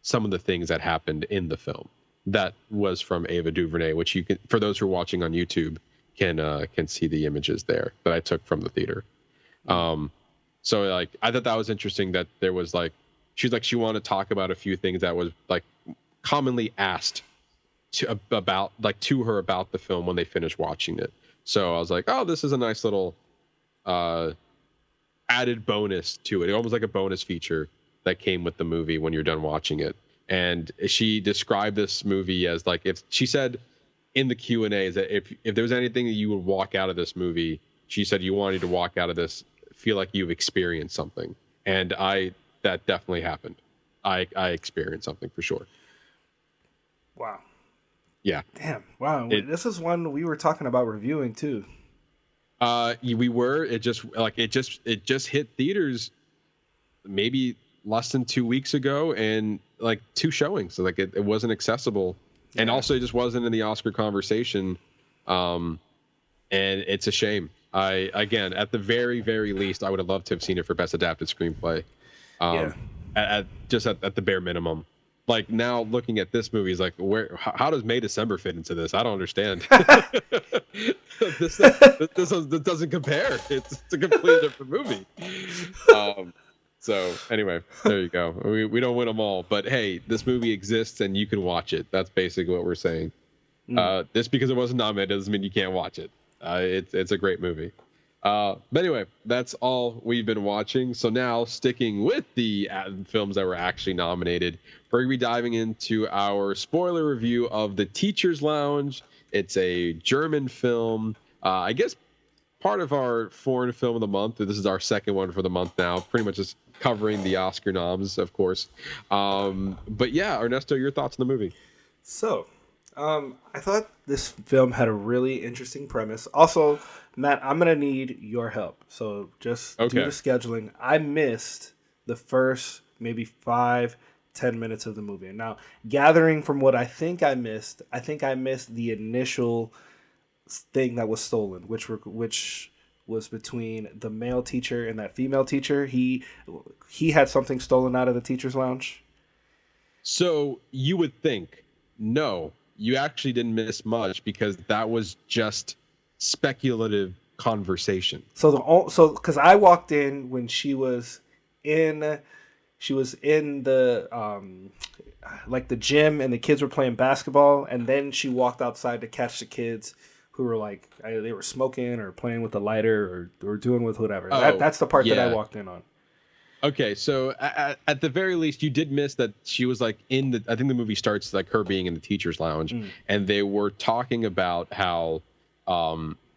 some of the things that happened in the film. That was from Ava DuVernay, which you can, for those who are watching on YouTube, can see the images there that I took from the theater. So like I thought that was interesting that there was like she wanted to talk about a few things that was like commonly asked to her about the film when they finished watching it. So I was like, oh, this is a nice little added bonus to it. Almost like a bonus feature that came with the movie when you're done watching it. And she described this movie as like, if she said in the Q&A is that if there was anything that you would walk out of this movie, she said you wanted to walk out of this feel like you've experienced something. And that definitely happened. I experienced something for sure. Wow. Yeah. Damn. Wow. This is one we were talking about reviewing too. We were. It just hit theaters maybe less than 2 weeks ago, and like 2 showings. So like it wasn't accessible, and also it just wasn't in the Oscar conversation. And it's a shame. Again, at the very, very least, I would have loved to have seen it for Best Adapted Screenplay. At the bare minimum. Like now looking at this movie is like, how does May December fit into this? I don't understand. this doesn't compare. It's a completely different movie. So anyway, there you go. We don't win them all, but hey, this movie exists and you can watch it. That's basically what we're saying. Just because it wasn't nominated doesn't mean you can't watch it. It's a great movie. But anyway, that's all we've been watching. So now, sticking with the films that were actually nominated, we're going to be diving into our spoiler review of The Teacher's Lounge. It's a German film. I guess part of our foreign film of the month. This is our second one for the month now. Pretty much just covering the Oscar noms, of course. But yeah, Ernesto, your thoughts on the movie? So, I thought this film had a really interesting premise. Also, Matt, I'm going to need your help. So just due to scheduling, I missed the first maybe 5-10 minutes of the movie. And now, gathering from what I think I missed the initial thing that was stolen, which was between the male teacher and that female teacher. He had something stolen out of the teacher's lounge. So you would think, no, you actually didn't miss much because that was just speculative conversation. So because I walked in when she was in the like the gym and the kids were playing basketball, and then she walked outside to catch the kids who were like they were smoking or playing with the lighter or doing with whatever. That's the part that I walked in on. Okay, so at the very least, you did miss that she was like I think the movie starts like her being in the teacher's lounge, and they were talking about how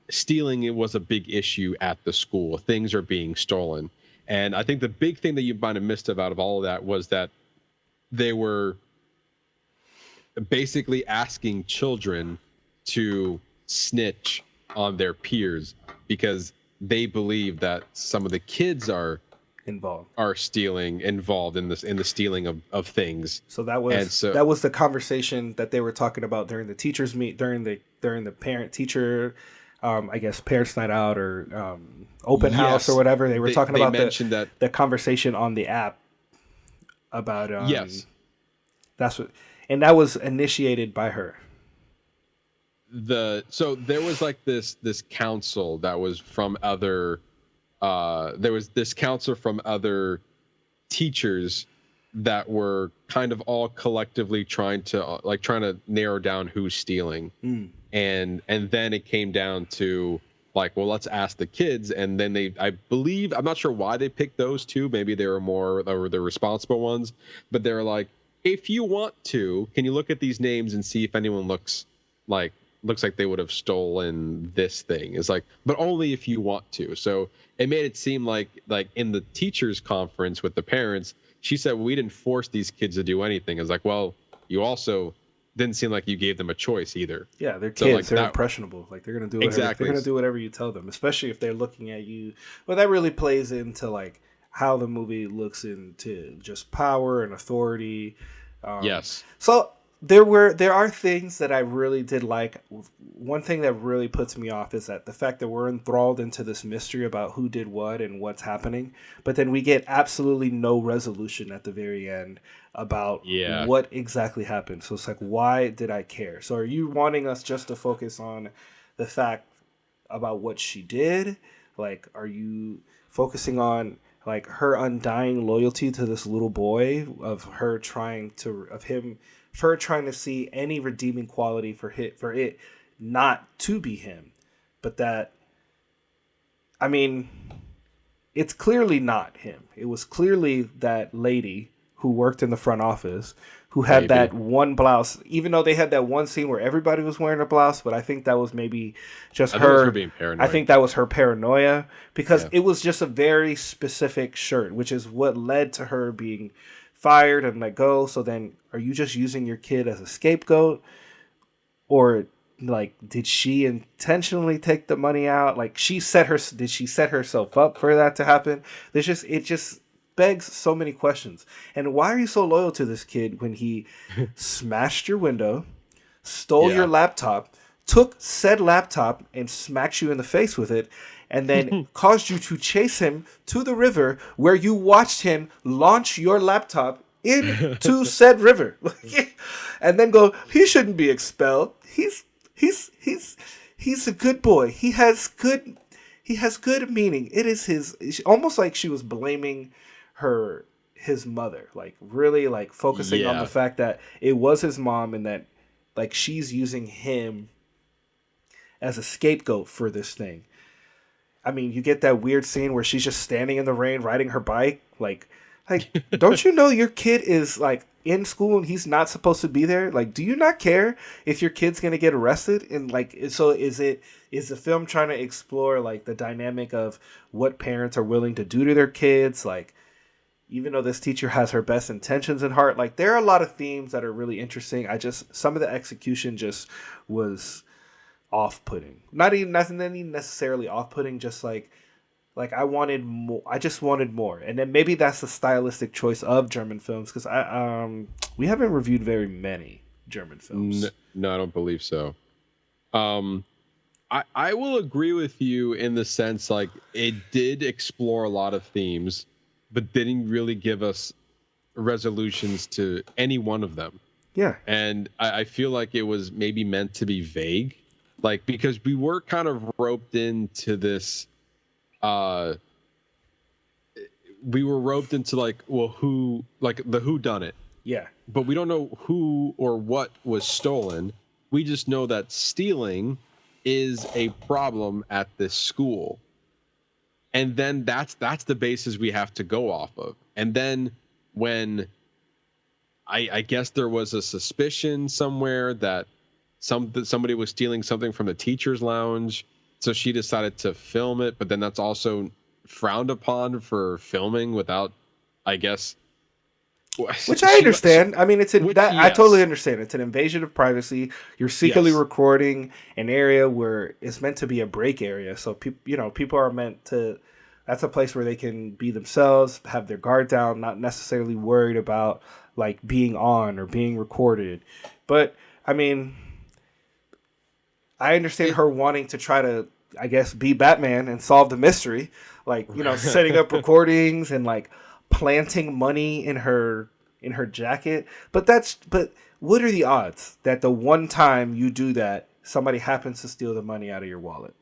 stealing was a big issue at the school. Things are being stolen, And I think the big thing that you might have missed out of all of that was that they were basically asking children to snitch on their peers because they believe that some of the kids are involved in the stealing of things. So that was the conversation that they were talking about during the teachers meet during the parent teacher I guess parents night out or open house or whatever. They were talking about the conversation on the app about that's what, and that was initiated by her. So there was like this council that was from other there was this council from other teachers that were kind of all collectively trying to narrow down who's stealing. And then it came down to like, well, let's ask the kids. And then I'm not sure why they picked those two. Maybe they were the responsible ones, but they were like, if you want to, can you look at these names and see if anyone looks like they would have stolen this thing? It's like, but only if you want to. So it made it seem like in the teachers conference with the parents, she said, well, we didn't force these kids to do anything. It's like, well, you also didn't seem like you gave them a choice either. Yeah, they're kids. They're impressionable. Like they're gonna do whatever, they're gonna do whatever you tell them, especially if they're looking at you. Well, that really plays into like how the movie looks into just power and authority. Yes. So there are things that I really did like. One thing that really puts me off is that the fact that we're enthralled into this mystery about who did what and what's happening, but then we get absolutely no resolution at the very end about what exactly happened. So it's like, why did I care? So are you wanting us just to focus on the fact about what she did? Like, are you focusing on like her undying loyalty to this little boy, of her trying to see any redeeming quality for it not to be him? But that, I mean, it's clearly not him. It was clearly that lady who worked in the front office who had that one blouse, even though they had that one scene where everybody was wearing a blouse, but I think that was maybe just her being paranoid. I think that was her paranoia, because it was just a very specific shirt, which is what led to her being fired and let go. So then, are you just using your kid as a scapegoat? Or like, did she intentionally take the money out? Like, did she set herself up for that to happen? It just begs so many questions. And why are you so loyal to this kid when he smashed your window, stole your laptop, took said laptop and smacked you in the face with it, and then caused you to chase him to the river where you watched him launch your laptop into said river? And then go, he shouldn't be expelled. He's a good boy. He has good meaning. It is his, almost like she was blaming his mother, like really like focusing on the fact that it was his mom, and that like she's using him as a scapegoat for this thing. I mean, you get that weird scene where she's just standing in the rain riding her bike. Like, don't you know your kid is like in school and he's not supposed to be there? Like, do you not care if your kid's gonna get arrested? And like, so is the film trying to explore like the dynamic of what parents are willing to do to their kids? Like, even though this teacher has her best intentions in heart, like there are a lot of themes that are really interesting. Some of the execution just was off-putting. Not even necessarily off-putting, just like I wanted more. I just wanted more. And then maybe that's the stylistic choice of German films, because we haven't reviewed very many German films. No, I don't believe so. I will agree with you in the sense like it did explore a lot of themes, but didn't really give us resolutions to any one of them. Yeah. And I feel like it was maybe meant to be vague, like, because we were kind of roped into this, we were roped into like, well, who, like the who done it. Yeah. But we don't know who or what was stolen. We just know that stealing is a problem at this school. And then that's the basis we have to go off of. And then when I guess there was a suspicion somewhere that somebody was stealing something from the teacher's lounge, so she decided to film it. But then that's also frowned upon for filming without, I guess. Which I understand. I mean, I yes. totally understand. It's an invasion of privacy. You're secretly Yes. recording an area where it's meant to be a break area. So people are meant to. That's a place where they can be themselves, have their guard down, not necessarily worried about like being on or being recorded. But I mean, I understand her wanting to try to, I guess, be Batman and solve the mystery, like setting up recordings and like planting money in her jacket. But what are the odds that the one time you do that, somebody happens to steal the money out of your wallet?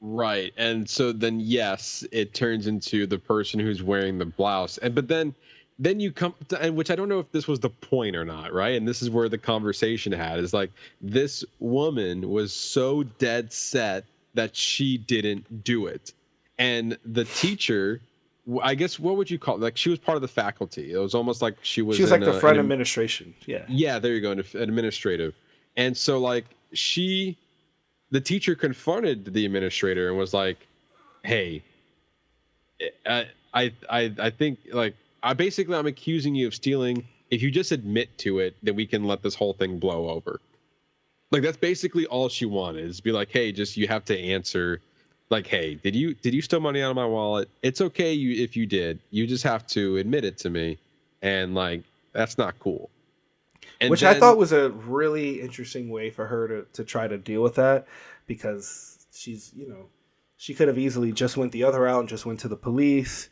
Right. And so then, yes, it turns into the person who's wearing the blouse. But then you come to, and which I don't know if this was the point or not. Right. And this is where the conversation had is like, this woman was so dead set that she didn't do it. And the teacher, I guess, what would you call it? Like, she was part of the faculty. It was almost like she was like the front administration. Yeah. Yeah. There you go. Administrative. And so like the teacher confronted the administrator and was like, "Hey, I think like I'm accusing you of stealing. If you just admit to it, then we can let this whole thing blow over." Like that's basically all she wanted is be like, "Hey, just you have to answer, like, hey, did you steal money out of my wallet? It's okay if you did. You just have to admit it to me, and like that's not cool." Which I thought was a really interesting way for her to try to deal with that, because she's, she could have easily just went the other route and just went to the police,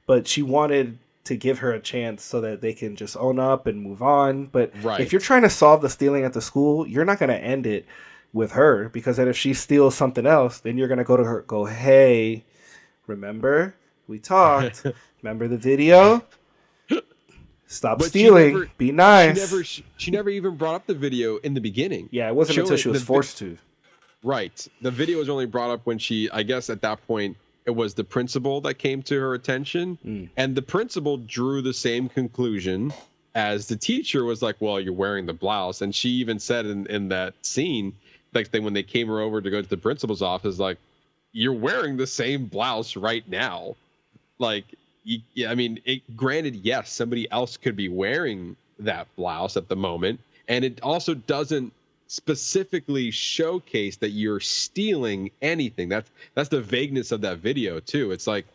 but she wanted to give her a chance so that they can just own up and move on. But if you're trying to solve the stealing at the school, you're not going to end it with her, because then if she steals something else, then you're going to go to her, go, "Hey, remember we talked? Remember the video? Stop stealing. Be nice." She never even brought up the video in the beginning. Yeah, it wasn't until she was forced to. Right. The video was only brought up when she, I guess at that point, it was the principal that came to her attention. And the principal drew the same conclusion as the teacher was like, "Well, you're wearing the blouse." And she even said in that scene, like when they came her over to go to the principal's office, like, "You're wearing the same blouse right now." Like, I mean, granted, yes, somebody else could be wearing that blouse at the moment, and it also doesn't specifically showcase that you're stealing anything. That's the vagueness of that video too. It's like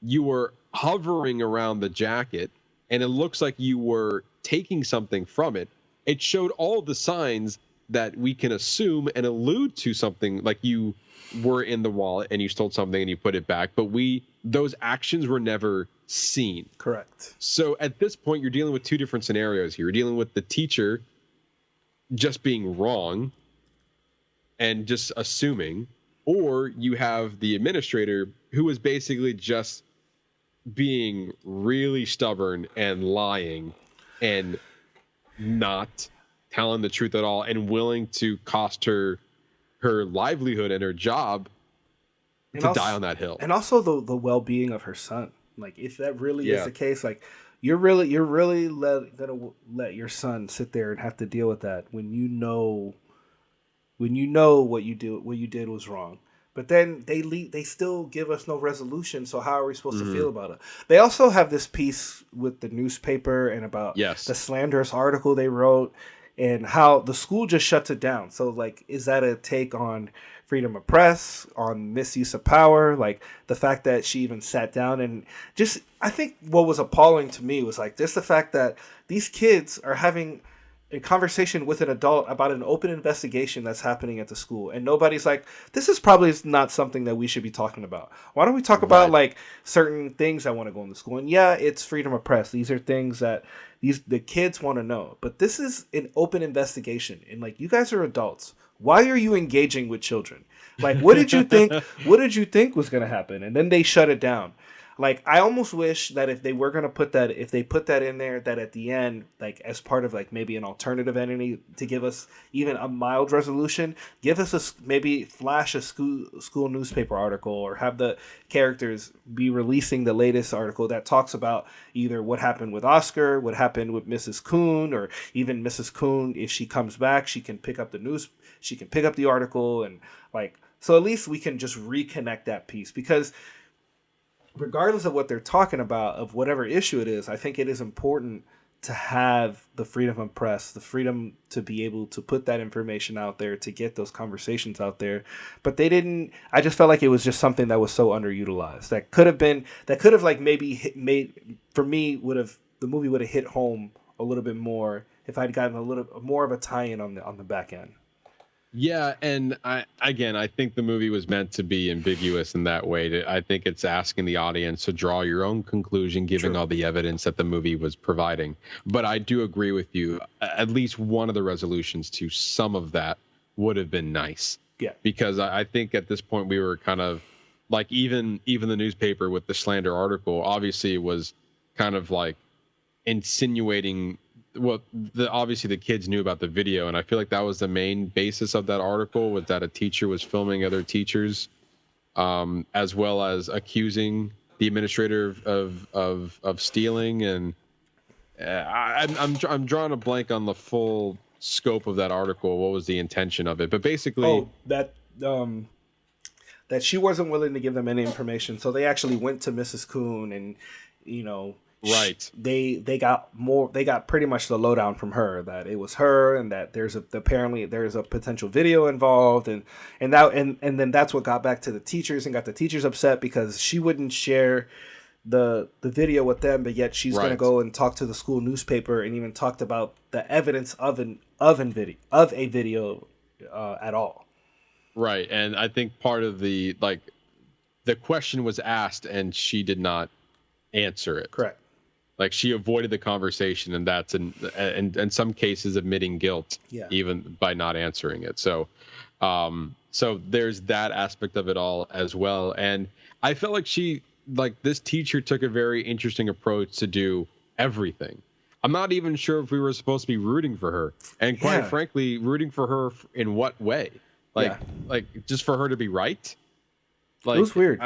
you were hovering around the jacket, and it looks like you were taking something from it. It showed all the signs that we can assume and allude to something, like you were in the wallet and you stole something and you put it back, but those actions were never seen. Correct. So at this point, you're dealing with two different scenarios here. You're dealing with the teacher just being wrong and just assuming, or you have the administrator who is basically just being really stubborn and lying and not telling the truth at all and willing to cost her livelihood and her job to die on that hill. And also the well-being of her son. Like, if that really is the case, like, you're really gonna let your son sit there and have to deal with that when you know what you did was wrong. But then they still give us no resolution. So how are we supposed to feel about it? They also have this piece with the newspaper and about the slanderous article they wrote and how the school just shuts it down. So, like, is that a take on freedom of press, on misuse of power? Like, the fact that she even sat down and just, I think what was appalling to me was like just the fact that these kids are having a conversation with an adult about an open investigation that's happening at the school, and nobody's like, this is probably not something that we should be talking about. Why don't we talk about like certain things that want to go in the school? And yeah, it's freedom of press. These are things that the kids want to know, but this is an open investigation, and like, you guys are adults. Why are you engaging with children? Like, what did you think? What did you think was going to happen? And then they shut it down. Like, I almost wish that if they were going to put that in there, that at the end, like, as part of like maybe an alternative entity to give us even a mild resolution, give us maybe flash a school newspaper article, or have the characters be releasing the latest article that talks about either what happened with Oscar, what happened with Mrs. Kuhn, or even Mrs. Kuhn, if she comes back, she can pick up the article, and like, so at least we can just reconnect that piece, because regardless of what they're talking about, of whatever issue it is, I think it is important to have the freedom of press, the freedom to be able to put that information out there, to get those conversations out there. But they didn't. I just felt like it was just something that was so underutilized. That could have like maybe made, for me, the movie would have hit home a little bit more if I'd gotten a little more of a tie-in on the back end. Yeah, and I think the movie was meant to be ambiguous in that way. I think it's asking the audience to draw your own conclusion, given all the evidence that the movie was providing. But I do agree with you. At least one of the resolutions to some of that would have been nice. Yeah. Because I think at this point we were kind of like, even the newspaper with the slander article obviously was kind of like insinuating. Well, obviously the kids knew about the video, and I feel like that was the main basis of that article, was that a teacher was filming other teachers, as well as accusing the administrator of stealing. And I'm drawing a blank on the full scope of that article. What was the intention of it? But basically, that she wasn't willing to give them any information, so they actually went to Mrs. Kuhn and, right. They got pretty much the lowdown from her, that it was her, and that apparently there's a potential video involved, and then that's what got back to the teachers and got the teachers upset, because she wouldn't share the video with them, but yet she's going to go and talk to the school newspaper and even talked about the evidence of a video at all. Right. And I think part of the question was asked and she did not answer it. Correct. Like, she avoided the conversation, and that's in some cases admitting guilt, even by not answering it. So there's that aspect of it all as well. And I felt like this teacher took a very interesting approach to do everything. I'm not even sure if we were supposed to be rooting for her, and quite frankly, rooting for her in what way? Like just for her to be right? Like, it was weird.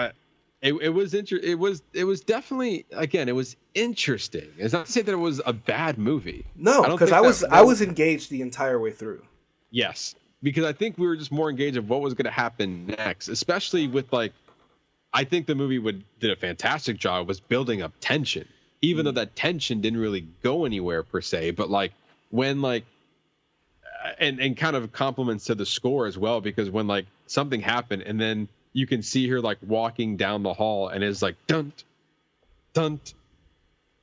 It was definitely, again, it was interesting. It's not to say that it was a bad movie. No, because I was engaged the entire way through. Yes, because I think we were just more engaged of what was going to happen next, especially with I think the movie did a fantastic job was building up tension, even though that tension didn't really go anywhere per se. But when and kind of compliments to the score as well, because when something happened and then you can see her walking down the hall and it's dunt, dunt,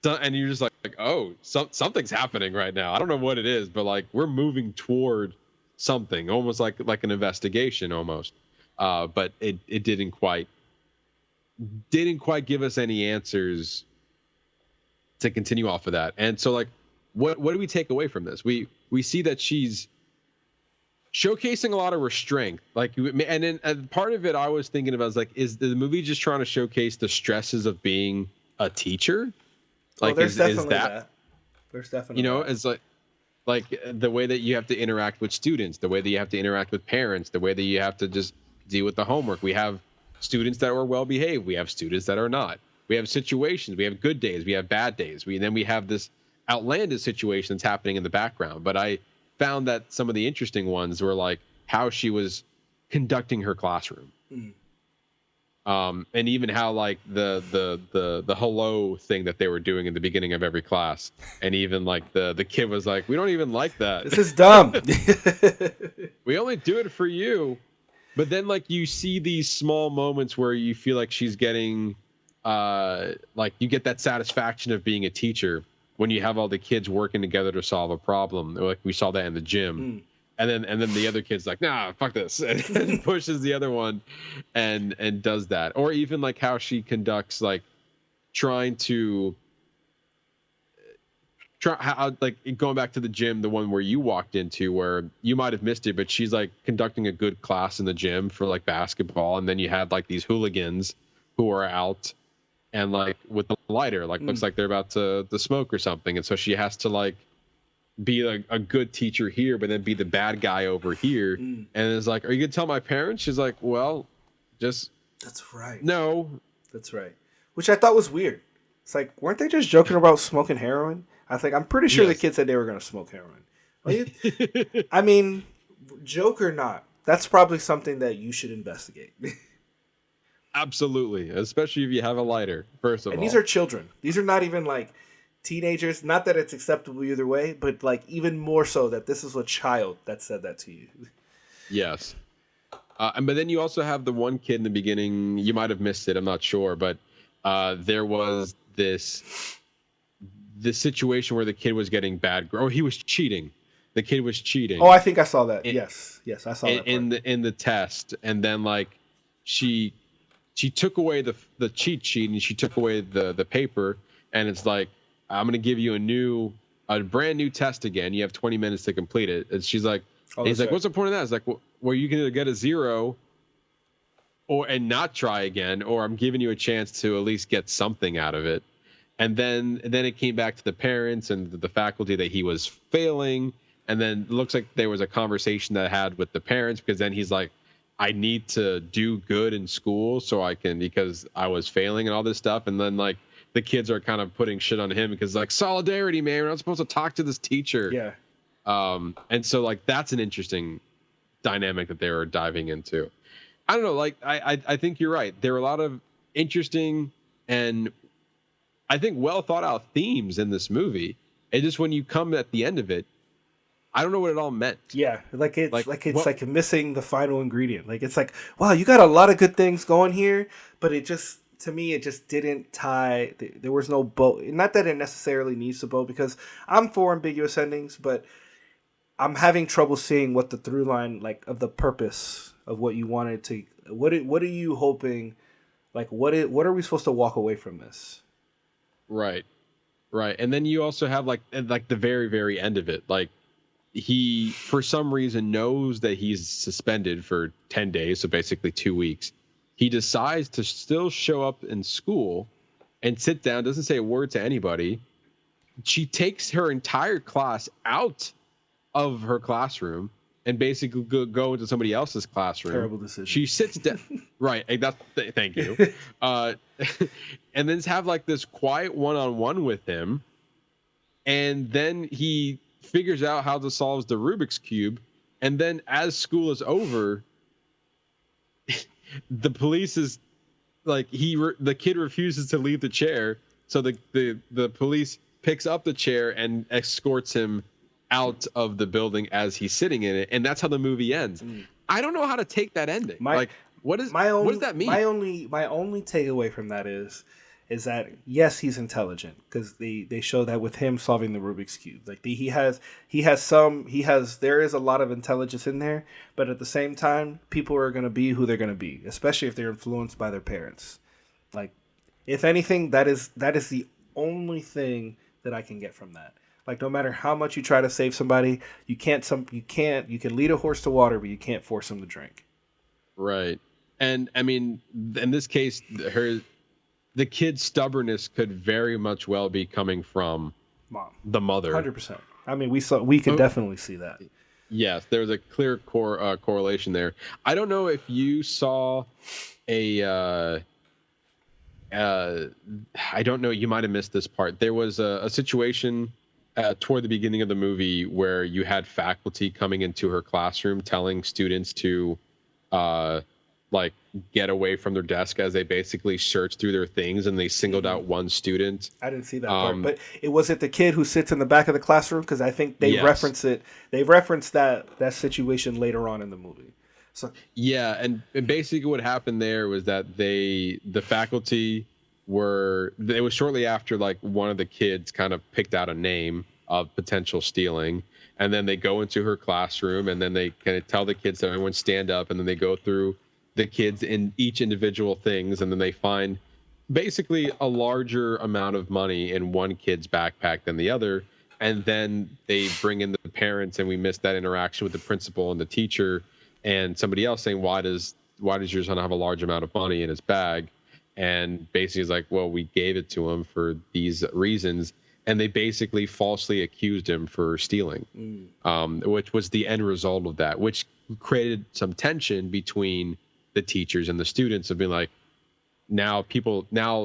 dunt, and you're just oh, something's happening right now. I don't know what it is, but we're moving toward something, almost like an investigation almost. But it didn't quite give us any answers to continue off of that. And so what do we take away from this? We see that she's showcasing a lot of restraint, and then part of it I was thinking about is the movie just trying to showcase the stresses of being a teacher? There's definitely that. There's definitely it's the way that you have to interact with students, the way that you have to interact with parents, the way that you have to just deal with the homework. We have students that are well behaved, we have students that are not. We have situations, we have good days, we have bad days. Then we have this outlandish situation that's happening in the background. But I found that some of the interesting ones were how she was conducting her classroom, and even how the hello thing that they were doing in the beginning of every class, and even the kid was we don't even like that. This is dumb. We only do it for you. But then you see these small moments where you feel like she's getting you get that satisfaction of being a teacher when you have all the kids working together to solve a problem. We saw that in the gym. And then the other kid's nah, fuck this, and pushes the other one and does that. Or even how she conducts trying to going back to the gym, the one where you walked into, where you might have missed it, but she's conducting a good class in the gym for basketball, and then you have these hooligans who are out and with the lighter, looks like they're about to smoke or something, and so she has to be a good teacher here, but then be the bad guy over here. And it's are you gonna tell my parents? She's well, just that's right. No, that's right. Which I thought was weird. It's weren't they just joking about smoking heroin? I think I'm pretty sure the kid said they were gonna smoke heroin. I mean, joke or not, that's probably something that you should investigate. Absolutely, especially if you have a lighter. First of all, And these are children. These are not even like teenagers. Not that it's acceptable either way, but like even more so that this is a child that said that to you. yes. But then you also have the one kid in the beginning. You might have missed it. I'm not sure, but there was this situation where the kid was getting he was cheating. The kid was cheating. Oh, I think I saw that. Yes, I saw that in the test, and then like she took away the cheat sheet and she took away the paper, and it's like, I'm gonna give you a brand new test again. You have 20 minutes to complete it. And she's like, he's like, what's the point of that? It's like, well, you can either get a 0 and not try again, or I'm giving you a chance to at least get something out of it. And then it came back to the parents and the faculty that he was failing. And then it looks like there was a conversation that I had with the parents, because then he's like, I need to do good in school because I was failing and all this stuff. And then like the kids are kind of putting shit on him because like, solidarity, man, we're not supposed to talk to this teacher. Yeah. And so like that's an interesting dynamic that they were diving into. I don't know, like I think you're right. There were a lot of interesting and I think well thought out themes in this movie. And just when you come at the end of it, I don't know what it all meant. Yeah, it's missing the final ingredient. Like it's like, wow, you got a lot of good things going here, but it just, to me, it just didn't tie. There was no bow. Not that it necessarily needs to bow, because I'm for ambiguous endings, but I'm having trouble seeing what the through line, like, of the purpose of what you wanted to. What are you hoping? Like, what are we supposed to walk away from this? Right, and then you also have like the very, very end of it, like. He, for some reason, knows that he's suspended for 10 days, so basically 2 weeks. He decides to still show up in school and sit down, doesn't say a word to anybody. She takes her entire class out of her classroom and basically go into somebody else's classroom. Terrible decision. She sits down. Right. Thank you. And then have like this quiet one-on-one with him. And then he figures out how to solve the Rubik's Cube, and then as school is over, the police is like the kid refuses to leave the chair, so the police picks up the chair and escorts him out of the building as he's sitting in it, and that's how the movie ends. I don't know how to take that ending. What does that mean? My only takeaway from that is that yes, he's intelligent, because they show that with him solving the Rubik's Cube. Like there is a lot of intelligence in there, but at the same time, people are going to be who they're going to be, especially if they're influenced by their parents. Like, if anything, that is the only thing that I can get from that. Like, no matter how much you try to save somebody, you can lead a horse to water, but you can't force him to drink. Right. And I mean, in this case, the kid's stubbornness could very much well be coming from Mom, the mother. 100%. I mean, we could definitely see that. Yes, there's a clear correlation there. I don't know if you saw I don't know. You might have missed this part. There was a situation toward the beginning of the movie where you had faculty coming into her classroom telling students to like get away from their desk as they basically search through their things, and they singled out one student. I didn't see that part, but was it the kid who sits in the back of the classroom? Because I think they reference it. They referenced that situation later on in the movie. So yeah, and basically what happened there was that the faculty it was shortly after like one of the kids kind of picked out a name of potential stealing, and then they go into her classroom, and then they kind of tell the kids to everyone stand up, and then they go through the kids in each individual things, and then they find basically a larger amount of money in one kid's backpack than the other, and then they bring in the parents, and we missed that interaction with the principal and the teacher and somebody else saying, why does your son have a large amount of money in his bag? And basically it's like, well, we gave it to him for these reasons, and they basically falsely accused him for stealing, which was the end result of that, which created some tension between the teachers and the students of being like, now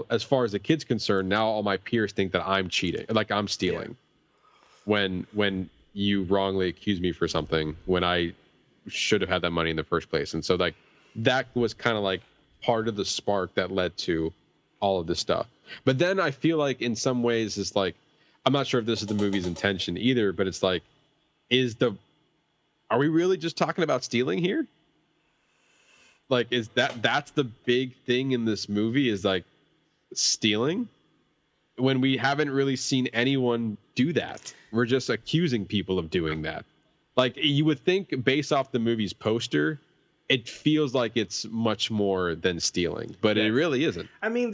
as far as the kid's concerned, now all my peers think that I'm cheating, like I'm stealing, when you wrongly accused me for something when I should have had that money in the first place. And so like that was kind of like part of the spark that led to all of this stuff. But then I feel like in some ways it's like, I'm not sure if this is the movie's intention either, but it's like, are we really just talking about stealing here? Like, that's the big thing in this movie, is like stealing, when we haven't really seen anyone do that. We're just accusing people of doing that. Like, you would think based off the movie's poster, it feels like it's much more than stealing, but it really isn't. I mean,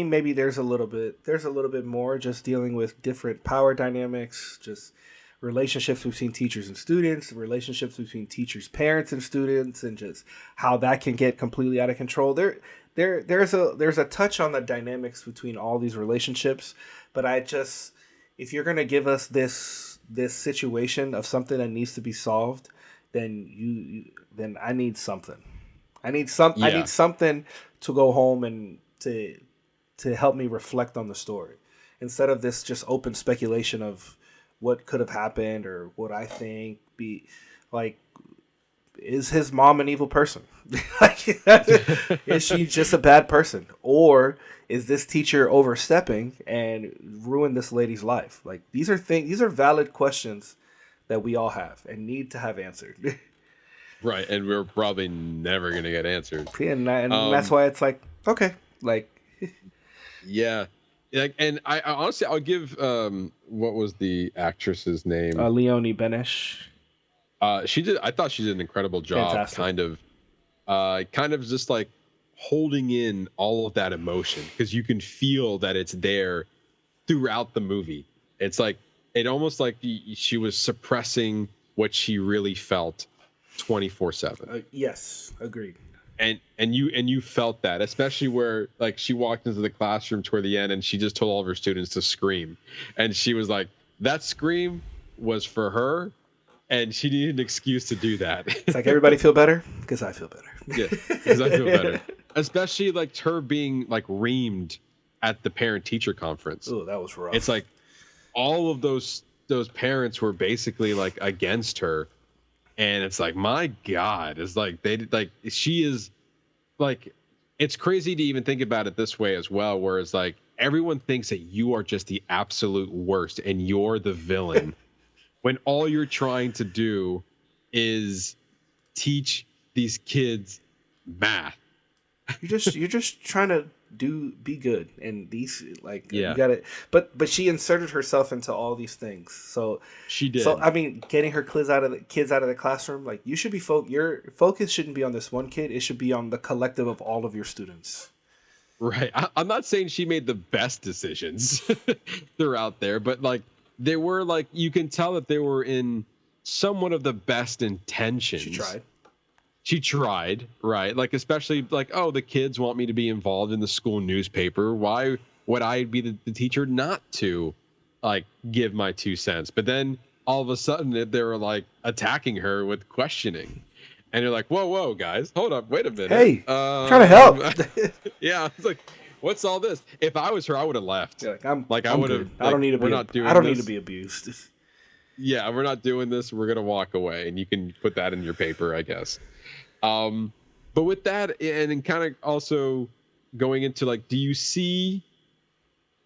maybe there's a little bit more, just dealing with different power dynamics, just relationships between teachers and students, relationships between teachers, parents, and students, and just how that can get completely out of control. There's a touch on the dynamics between all these relationships, but if you're gonna give us this situation of something that needs to be solved, then I need something. I need something to go home and to help me reflect on the story, instead of this just open speculation of what could have happened or what I think. Be like, is his mom an evil person? Is she just a bad person, or is this teacher overstepping and ruined this lady's life? Like, these are valid questions that we all have and need to have answered. Right, and we're probably never going to get answered. And that's why it's like, okay, like... Yeah. Like, and I honestly, I'll give, what was the actress's name? Leonie Benesch. I thought she did an incredible job. Fantastic. kind of just like holding in all of that emotion, because you can feel that it's there throughout the movie. It's like, it almost like she was suppressing what she really felt 24/7. Yes, agreed. And you felt that, especially where like she walked into the classroom toward the end and she just told all of her students to scream, and she was like, that scream was for her, and she needed an excuse to do that. It's like, everybody feel better because I feel better. Yeah, because I feel better. Especially like her being like reamed at the parent teacher conference. Oh, that was rough. It's like all of those parents were basically like against her. And it's like, my God, it's like she is like, it's crazy to even think about it this way as well, where it's like everyone thinks that you are just the absolute worst and you're the villain when all you're trying to do is teach these kids math. You're just trying to be good, and these, like, yeah, you gotta, but she inserted herself into all these things, so she did. So I mean, getting her kids out of the classroom, like, you should be your focus shouldn't be on this one kid, it should be on the collective of all of your students. Right. I'm not saying she made the best decisions throughout there, but like they were, like, you can tell that they were in somewhat of the best intentions. She tried, right? Like, especially like, oh, the kids want me to be involved in the school newspaper. Why would I be the teacher not to, like, give my 2 cents? But then all of a sudden they were like attacking her with questioning, and you're like, whoa, guys, hold up, wait a minute. Hey, trying to help. Yeah, it's like, what's all this? If I was her, I would have left. Yeah, I would have. I don't need to be abused. Yeah, we're not doing this. We're gonna walk away, and you can put that in your paper, I guess. But with that, and kind of also going into, like, do you see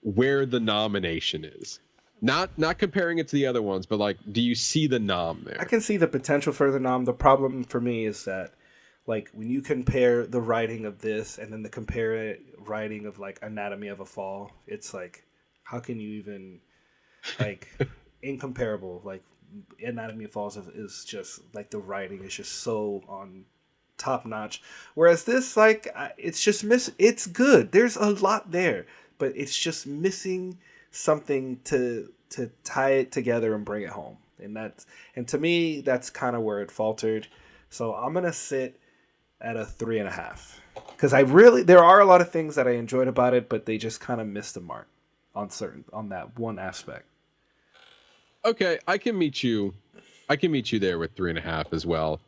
where the nomination is? Not comparing it to the other ones, but like, do you see the nom there? I can see the potential for the nom. The problem for me is that, like, when you compare the writing of this and then the writing of, like, Anatomy of a Fall, it's like, how can you even, like, incomparable? Like, Anatomy of Falls is just, like, the writing is just so on top notch, whereas this, like, it's just it's good, there's a lot there, but it's just missing something to tie it together and bring it home, and to me that's kind of where it faltered. So I'm gonna sit at a 3.5, because there are a lot of things that I enjoyed about it, but they just kind of missed the mark on that one aspect. Okay, I can meet you there with 3.5 as well.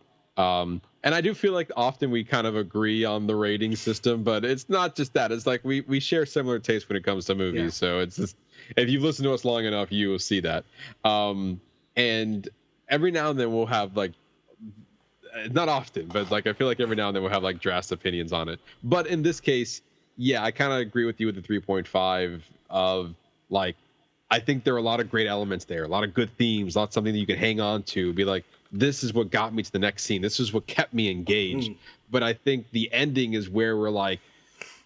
And I do feel like often we kind of agree on the rating system, but it's not just that. It's like we share similar tastes when it comes to movies. Yeah. So it's just, if you've listened to us long enough, you will see that. And every now and then we'll have, like, not often, but like I feel like every now and then we'll have like drastic opinions on it. But in this case, yeah, I kind of agree with you with the 3.5 of like, I think there are a lot of great elements there, a lot of good themes, a lot something that you can hang on to, be like, this is what got me to the next scene. This is what kept me engaged. But I think the ending is where we're like,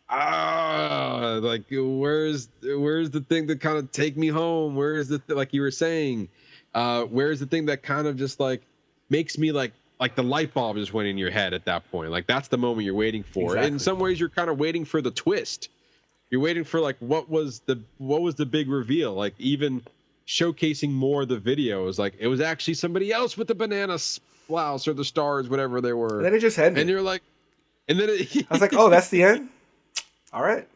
like where's the thing that kind of take me home? Where's the like you were saying, where's the thing that kind of just like makes me like the light bulb just went in your head at that point? Like that's the moment you're waiting for. Exactly. In some ways, you're kind of waiting for the twist. You're waiting for like what was the big reveal? Like even showcasing more of the videos, like it was actually somebody else with the banana blouse or the stars, whatever they were. And then it just ended. And you're like, and then I was like, oh, that's the end. All right.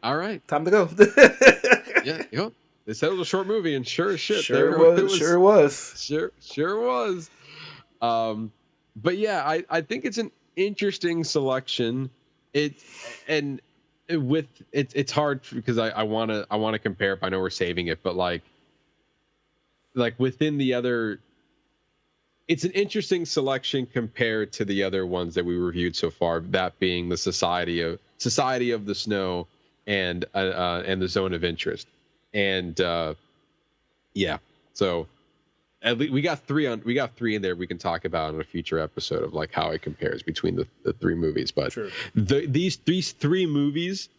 All right. Time to go. Yeah. Yep. They said it was a short movie, and sure as shit, Sure was. But yeah, I think it's an interesting selection. It's hard because I want to compare it. I know we're saving it, but like within the other, it's an interesting selection compared to the other ones that we reviewed so far. That being the Society of the Snow and the Zone of Interest, and yeah. So at least we got three in there we can talk about in a future episode of like how it compares between the three movies. But sure. These three movies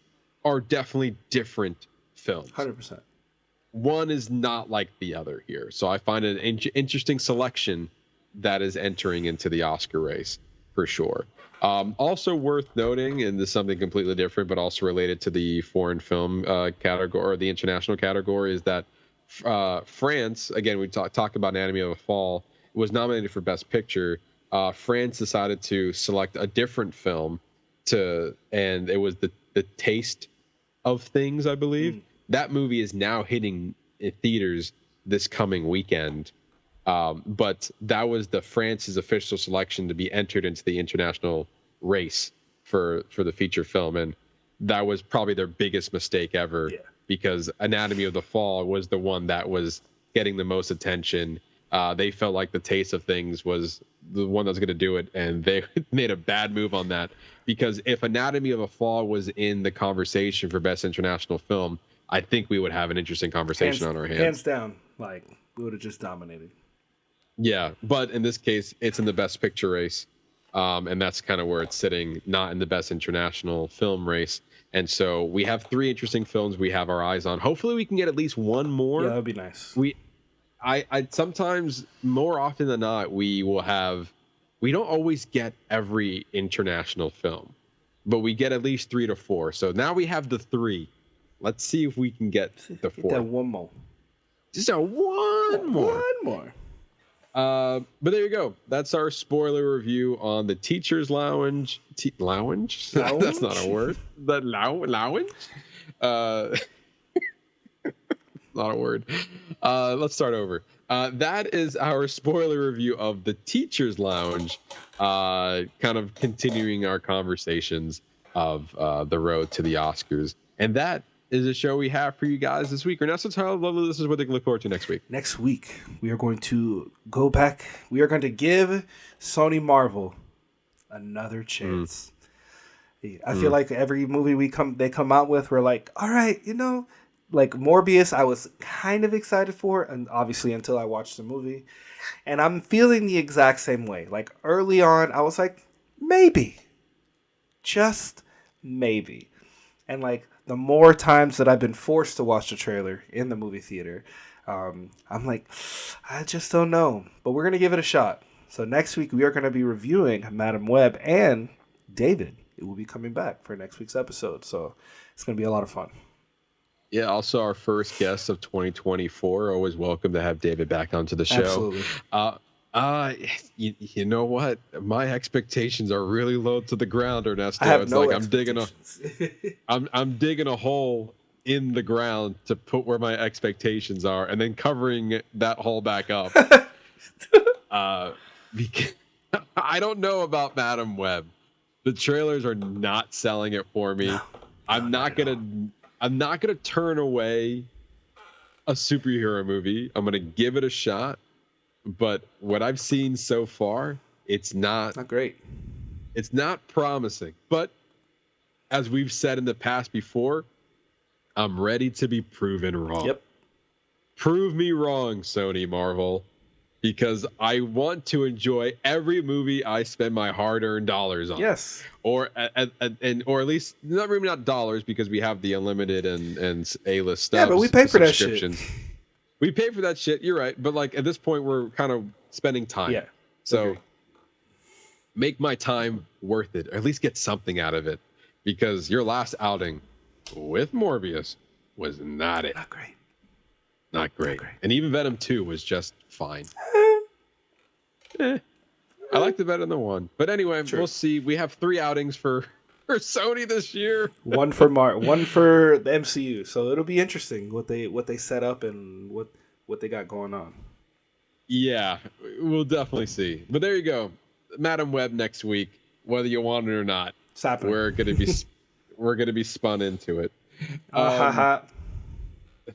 are definitely different films. 100%. One is not like the other here, so I find it an interesting selection that is entering into the Oscar race for sure. Also worth noting, and this is something completely different, but also related to the foreign film category or the international category, is that France, again, we talked about Anatomy of a Fall, was nominated for Best Picture. France decided to select a different film and it was the Taste of Things, I believe. That movie is now hitting in theaters this coming weekend. But that was France's official selection to be entered into the international race for the feature film. And that was probably their biggest mistake ever, because Anatomy of the Fall was the one that was getting the most attention. They felt like the Taste of Things was the one that was going to do it, and they made a bad move on that, because if Anatomy of a Fall was in the conversation for Best International Film, I think we would have an interesting conversation on our hands. Hands down, like we would have just dominated. Yeah, but in this case, it's in the Best Picture race, and that's kind of where it's sitting, not in the Best International Film race. And so we have three interesting films we have our eyes on. Hopefully, we can get at least one more. Yeah, that would be nice. I sometimes, more often than not, we don't always get every international film, but we get at least 3 to 4. So now we have the 3. Let's see if we can get the 4. That one more. Just one more. One more. But there you go. That's our spoiler review on the Teacher's Lounge. Lounge? That's not a word. The lounge? Not a word. Let's start over. That is our spoiler review of the Teacher's Lounge. Kind of continuing our conversations of the road to the Oscars. And that is a show we have for you guys this week. Ernesto, tell lovely listeners what they can look forward to next week. Next week, we are going to go back. We are going to give Sony Marvel another chance. I feel like every movie they come out with, we're like, all right, like Morbius, I was kind of excited for, and obviously until I watched the movie. And I'm feeling the exact same way. Like early on, I was like, maybe. Just maybe. And like the more times that I've been forced to watch the trailer in the movie theater, I'm like, I just don't know. But we're going to give it a shot. So next week, we are going to be reviewing Madam Web, and David will be coming back for next week's episode. So it's going to be a lot of fun. Yeah, also our first guest of 2024. Always welcome to have David back onto the show. Absolutely. You know what? My expectations are really low to the ground, Ernesto. I have it's no like I'm digging a hole in the ground to put where my expectations are, and then covering that hole back up. Because I don't know about Madam Web. The trailers are not selling it for me. I'm not gonna turn away a superhero movie. I'm gonna give it a shot. But what I've seen so far, It's not great. It's not promising. But as we've said in the past before, I'm ready to be proven wrong. Yep. Prove me wrong, Sony Marvel, because I want to enjoy every movie I spend my hard-earned dollars on. Yes. Or at least not dollars, because we have the unlimited and A-list stuff. Yeah, but we pay for that shit. We pay for that shit. You're right, but like at this point, we're kind of spending time. Yeah. So agree. make my time worth it, or at least get something out of it, because your last outing with Morbius was not it. Not great. Not great. And even Venom 2 was just fine. I liked the Venom 1. But anyway, we'll see. We have 3 outings for Sony this year. one for one for the MCU. So it'll be interesting what they set up and what they got going on. Yeah, we'll definitely see. But there you go. Madam Web next week, whether you want it or not. It's happening. We're gonna be spun into it.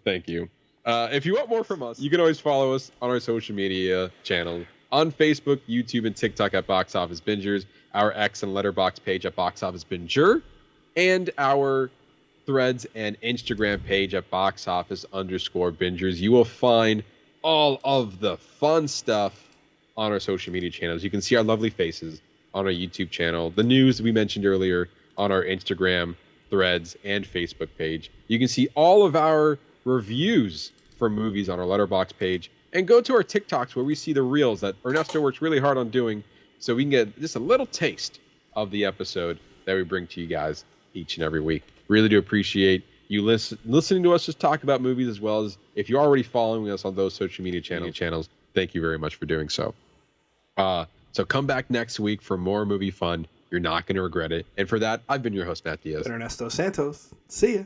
Thank you. If you want more from us, you can always follow us on our social media channels on Facebook, YouTube, and TikTok at Box Office Bingers, our X and Letterboxd page at Box Office Binger, and our Threads and Instagram page at Box Office_Bingers. You will find all of the fun stuff on our social media channels. You can see our lovely faces on our YouTube channel, the news we mentioned earlier on our Instagram, Threads, and Facebook page. You can see all of our reviews for movies on our Letterboxd page, and go to our TikToks where we see the reels that Ernesto works really hard on doing, so we can get just a little taste of the episode that we bring to you guys each and every week. Really do appreciate you listening to us just talk about movies, as well as if you're already following us on those social media channels. Thank you very much for doing so. So come back next week for more movie fun. You're not going to regret it. And for that, I've been your host, Matt Diaz. Ernesto Santos. See ya.